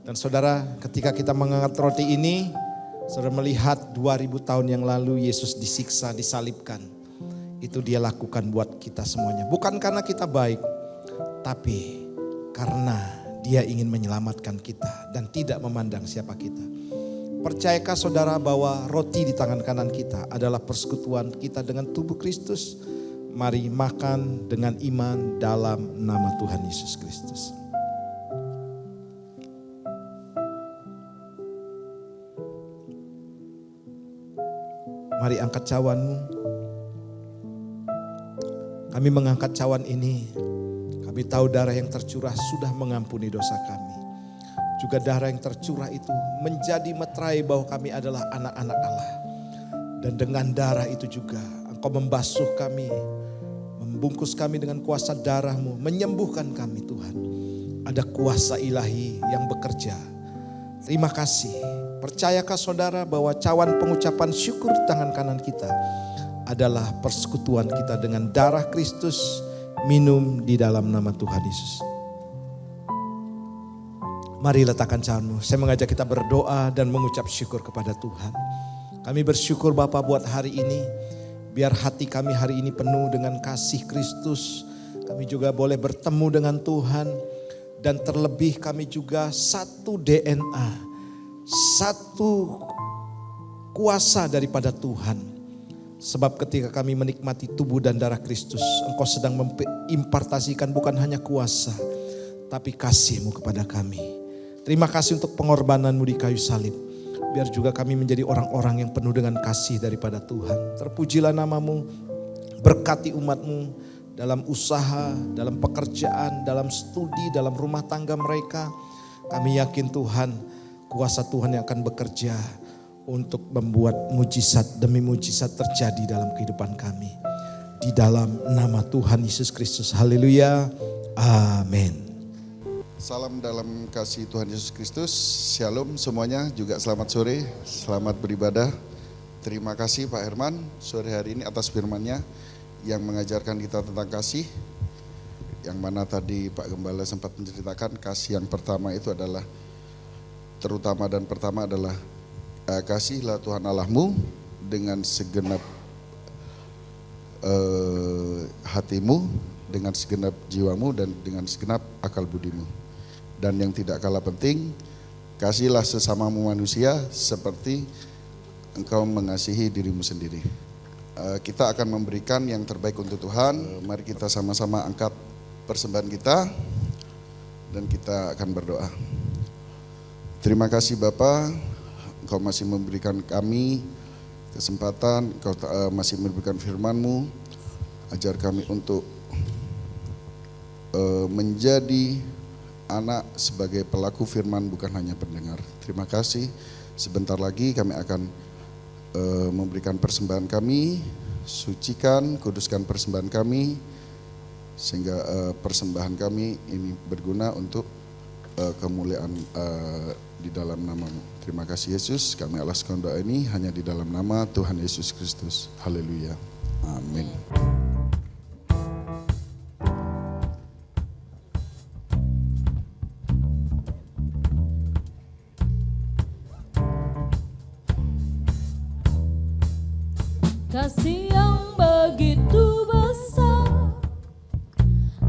Speaker 3: Dan saudara, ketika kita mengangkat roti ini, saudara melihat 2000 tahun yang lalu Yesus disiksa, disalibkan. Itu Dia lakukan buat kita semuanya. Bukan karena kita baik, tapi karena Dia ingin menyelamatkan kita dan tidak memandang siapa kita. Percayakah saudara bahwa roti di tangan kanan kita adalah persekutuan kita dengan tubuh Kristus? Mari makan dengan iman dalam nama Tuhan Yesus Kristus. Mari angkat cawanmu. Kami mengangkat cawan ini. Kami tahu darah yang tercurah sudah mengampuni dosa kami. Juga darah yang tercurah itu menjadi meterai bahwa kami adalah anak-anak Allah. Dan dengan darah itu juga Engkau membasuh kami, membungkus kami dengan kuasa darah-Mu, menyembuhkan kami Tuhan. Ada kuasa ilahi yang bekerja. Terima kasih. Percayakah saudara bahwa cawan pengucapan syukur di tangan kanan kita adalah persekutuan kita dengan darah Kristus, minum di dalam nama Tuhan Yesus. Mari letakkan cawanmu. Saya mengajak kita berdoa dan mengucap syukur kepada Tuhan. Kami bersyukur Bapa buat hari ini. Biar hati kami hari ini penuh dengan kasih Kristus. Kami juga boleh bertemu dengan Tuhan. Dan terlebih kami juga satu DNA. Satu kuasa daripada Tuhan. Sebab ketika kami menikmati tubuh dan darah Kristus. Engkau sedang mengimpartasikan bukan hanya kuasa. Tapi kasih-Mu kepada kami. Terima kasih untuk pengorbanan-Mu di kayu salib. Biar juga kami menjadi orang-orang yang penuh dengan kasih daripada Tuhan. Terpujilah nama-Mu, berkati umat-Mu dalam usaha, dalam pekerjaan, dalam studi, dalam rumah tangga mereka. Kami yakin Tuhan, kuasa Tuhan yang akan bekerja untuk membuat mujizat demi mujizat terjadi dalam kehidupan kami. Di dalam nama Tuhan Yesus Kristus, haleluya, amin.
Speaker 4: Salam dalam kasih Tuhan Yesus Kristus. Shalom semuanya, juga selamat sore, selamat beribadah. Terima kasih Pak Herman sore hari ini atas firman-Nya yang mengajarkan kita tentang kasih. yang mana tadi Pak Gembala sempat menceritakan kasih yang pertama itu adalah terutama dan pertama adalah kasihilah Tuhan Allahmu dengan segenap hatimu, dengan segenap jiwamu dan dengan segenap akal budimu. Dan yang tidak kalah penting, kasihilah sesamamu manusia seperti engkau mengasihi dirimu sendiri. Kita akan memberikan yang terbaik untuk Tuhan. Mari kita sama-sama angkat persembahan kita dan kita akan berdoa. Terima kasih Bapa, Engkau masih memberikan kami kesempatan, Engkau masih memberikan firman-Mu, ajar kami untuk menjadi anak sebagai pelaku firman, bukan hanya pendengar. Terima kasih. Sebentar lagi kami akan memberikan persembahan kami, sucikan, kuduskan persembahan kami, sehingga persembahan kami ini berguna untuk kemuliaan di dalam nama-Mu. Terima kasih Yesus, kami alaskan doa ini hanya di dalam nama Tuhan Yesus Kristus. Haleluya. Amin.
Speaker 2: Kasih yang begitu besar,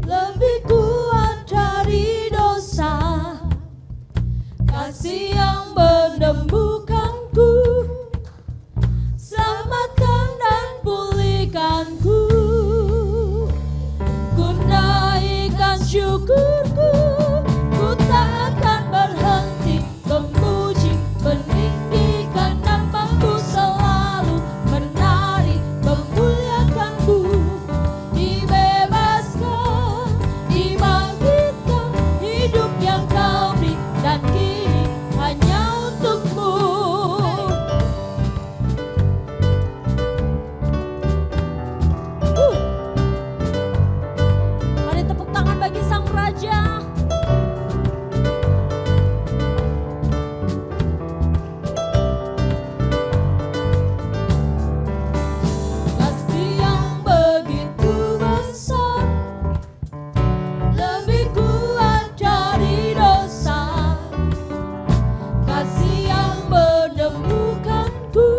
Speaker 2: lebih kuat dari dosa. Kasih yang menemukanku, selamatkan dan pulihkanku. Ku naikkan syukurku, ku tak akan berhenti memuji, meninggikan nama-Mu selalu, menari, memuliakan-Mu. Dibebaskan, dibangkitkan, hidup yang Kau beri dan kini hanya untuk-Mu. Mari tepuk tangan bagi Sang Raja. Kasih yang begitu besar, lebih kuat dari dosa. Kasih yang menemukanku,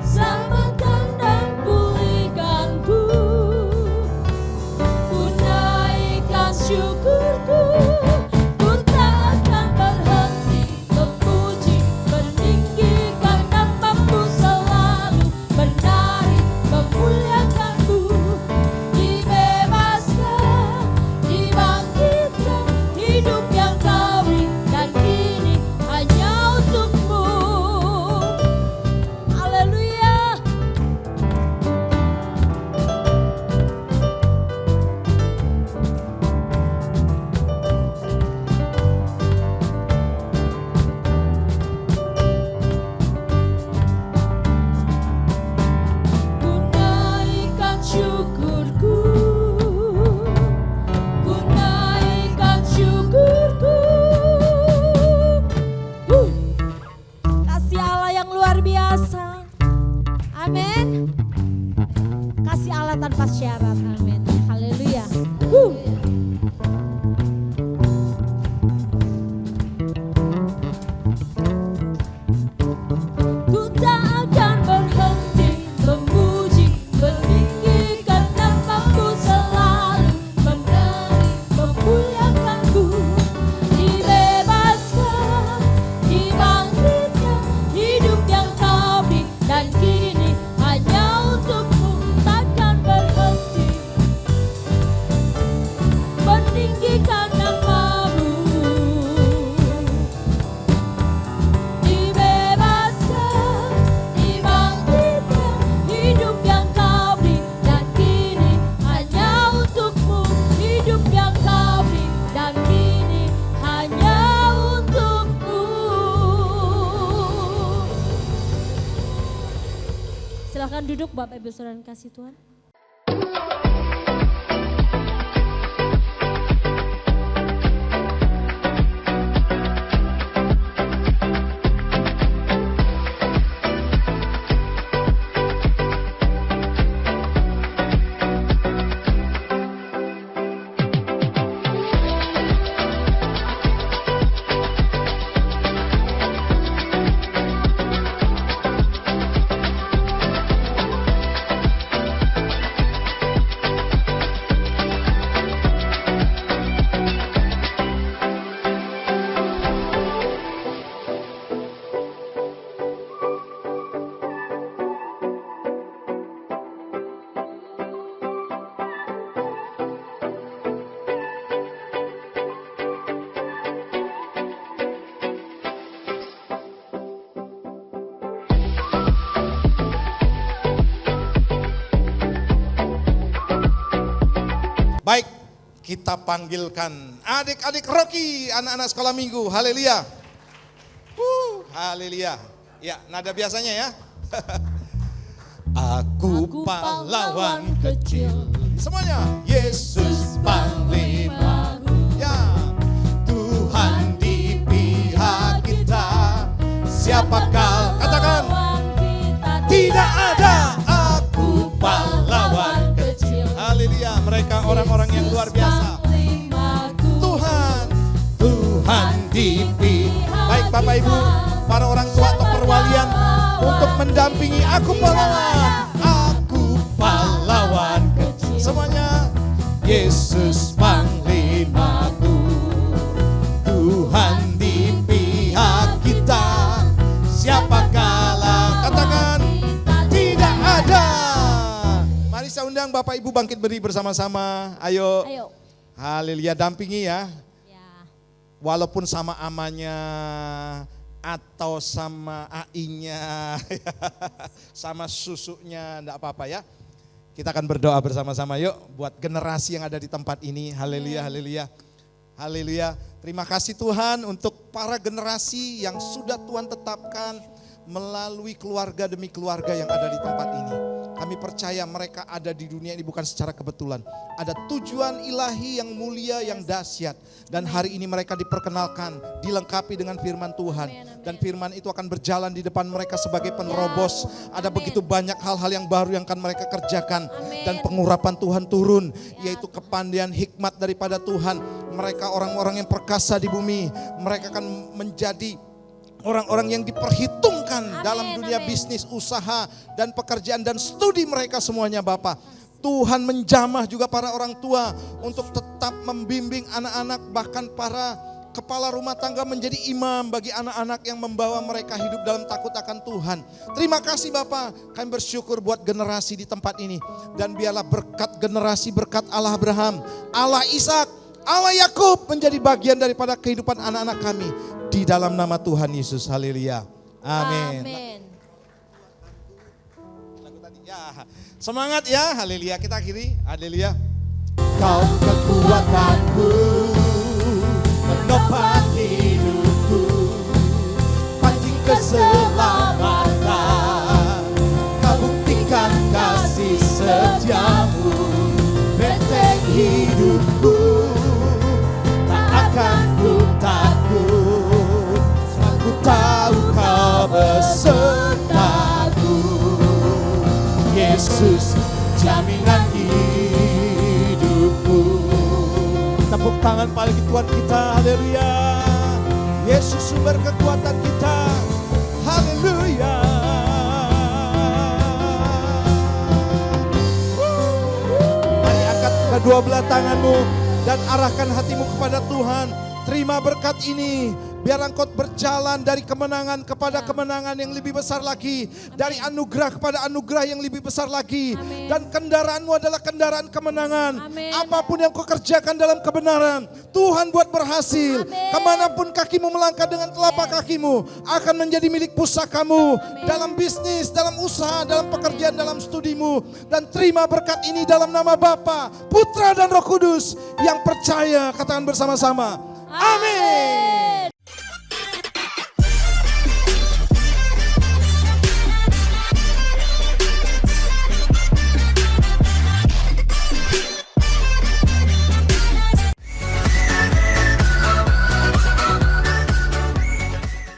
Speaker 2: selamatkan dan pulihkanku. Ku naikkan syukurku, ku tak akan berhenti memuji, meninggikan nama-Mu selalu, menari, memuliakan-Mu. Dibebaskan, dibangkitkan, hidup yang Kau beri dan kini hanya untuk-Mu. Haleluya. Ku naikkan syukurku, ku naikkan syukurku. Kasih Allah yang luar biasa. Amin. Kasih Allah tanpa syarat. Amin. Haleluya. Ku tak akan berhenti memuji, meninggikan nama-Mu selalu, menari, memuliakan-Mu. Dibebaskan, dibangkitkan, hidup yang Kau beri dan kini hanya untuk-Mu. Takkan berhenti meninggikan nama-Mu. Dibebaskan, dibangkitkan, hidup yang Kau beri dan kini hanya untuk-Mu. Hidup yang Kau beri dan kini hanya untuk-Mu. Silakan duduk Bapak Ibu Saudara yang kasih Tuhan.
Speaker 3: Baik, kita panggilkan adik-adik Rocky, anak-anak sekolah minggu. Haleluya. Haleluya. Ya, nada biasanya ya. Aku pahlawan kecil. Semuanya. Yesus panglimaku. Ya. Tuhan di pihak kita. Siapakah? Katakan. Tidak ada. Aku pahlawan kecil. Haleluya. Mereka orang-orang yang luar biasa. Tuhan di pihak. Baik Bapak Ibu, para orang tua atau perwalian untuk mendampingi aku pahlawan kecil. Semuanya. Yesus panglimaku. Tuhan di pihak kita. Siapakah? Katakan. Tidak ada. Mari saya undang Bapak Ibu bangkit berdiri bersama-sama. Ayo. Haleluya, dampingi ya. Walaupun sama amanya atau sama AI-nya, sama susunya, enggak apa-apa ya. Kita akan berdoa bersama-sama yuk buat generasi yang ada di tempat ini. Haleluya, haleluya, haleluya. Terima kasih Tuhan untuk para generasi yang sudah Tuhan tetapkan melalui keluarga demi keluarga yang ada di tempat ini. Kami percaya mereka ada di dunia ini bukan secara kebetulan. Ada tujuan ilahi yang mulia, yang dahsyat. Dan hari ini mereka diperkenalkan, dilengkapi dengan firman Tuhan. Dan firman itu akan berjalan di depan mereka sebagai penerobos. Ada begitu banyak hal-hal yang baru yang akan mereka kerjakan. Dan pengurapan Tuhan turun, yaitu kepandian hikmat daripada Tuhan. Mereka orang-orang yang perkasa di bumi. Mereka akan menjadi orang-orang yang diperhitungkan dalam dunia bisnis, usaha, dan pekerjaan dan studi mereka semuanya Bapak. Tuhan menjamah juga para orang tua untuk tetap membimbing anak-anak, bahkan para kepala rumah tangga menjadi imam bagi anak-anak yang membawa mereka hidup dalam takut akan Tuhan. Terima kasih Bapak, kami bersyukur buat generasi di tempat ini. Dan biarlah berkat generasi, berkat Allah Abraham, Allah Ishak, Allah Yakub menjadi bagian daripada kehidupan anak-anak kami. Di dalam nama Tuhan Yesus, haleluya. Amin. Semangat ya, haleluya. Kita akhiri, haleluya. Kau kekuatanku, menopang hidupku, pancing keselamatan. Kau buktikan kasih setiamu, benteng hidupku, tak akan ku takut. Aku tahu kau besertaku. Yesus jaminan hidupku. Tepuk tangan bagi Tuhan kita, haleluya. Yesus sumber kekuatan kita, haleluya. Mari angkat kedua belah tanganmu dan arahkan hatimu kepada Tuhan. Terima berkat ini. Biar engkau berjalan dari kemenangan kepada kemenangan yang lebih besar lagi. Dari anugerah kepada anugerah yang lebih besar lagi. Dan kendaraanmu adalah kendaraan kemenangan. Apapun yang kau kerjakan dalam kebenaran, Tuhan buat berhasil. Kemanapun kakimu melangkah dengan telapak kakimu, akan menjadi milik pusakamu. Dalam bisnis, dalam usaha, dalam pekerjaan, dalam studimu. Dan terima berkat ini dalam nama Bapa, Putra dan Roh Kudus yang percaya. Katakan bersama-sama. Amin.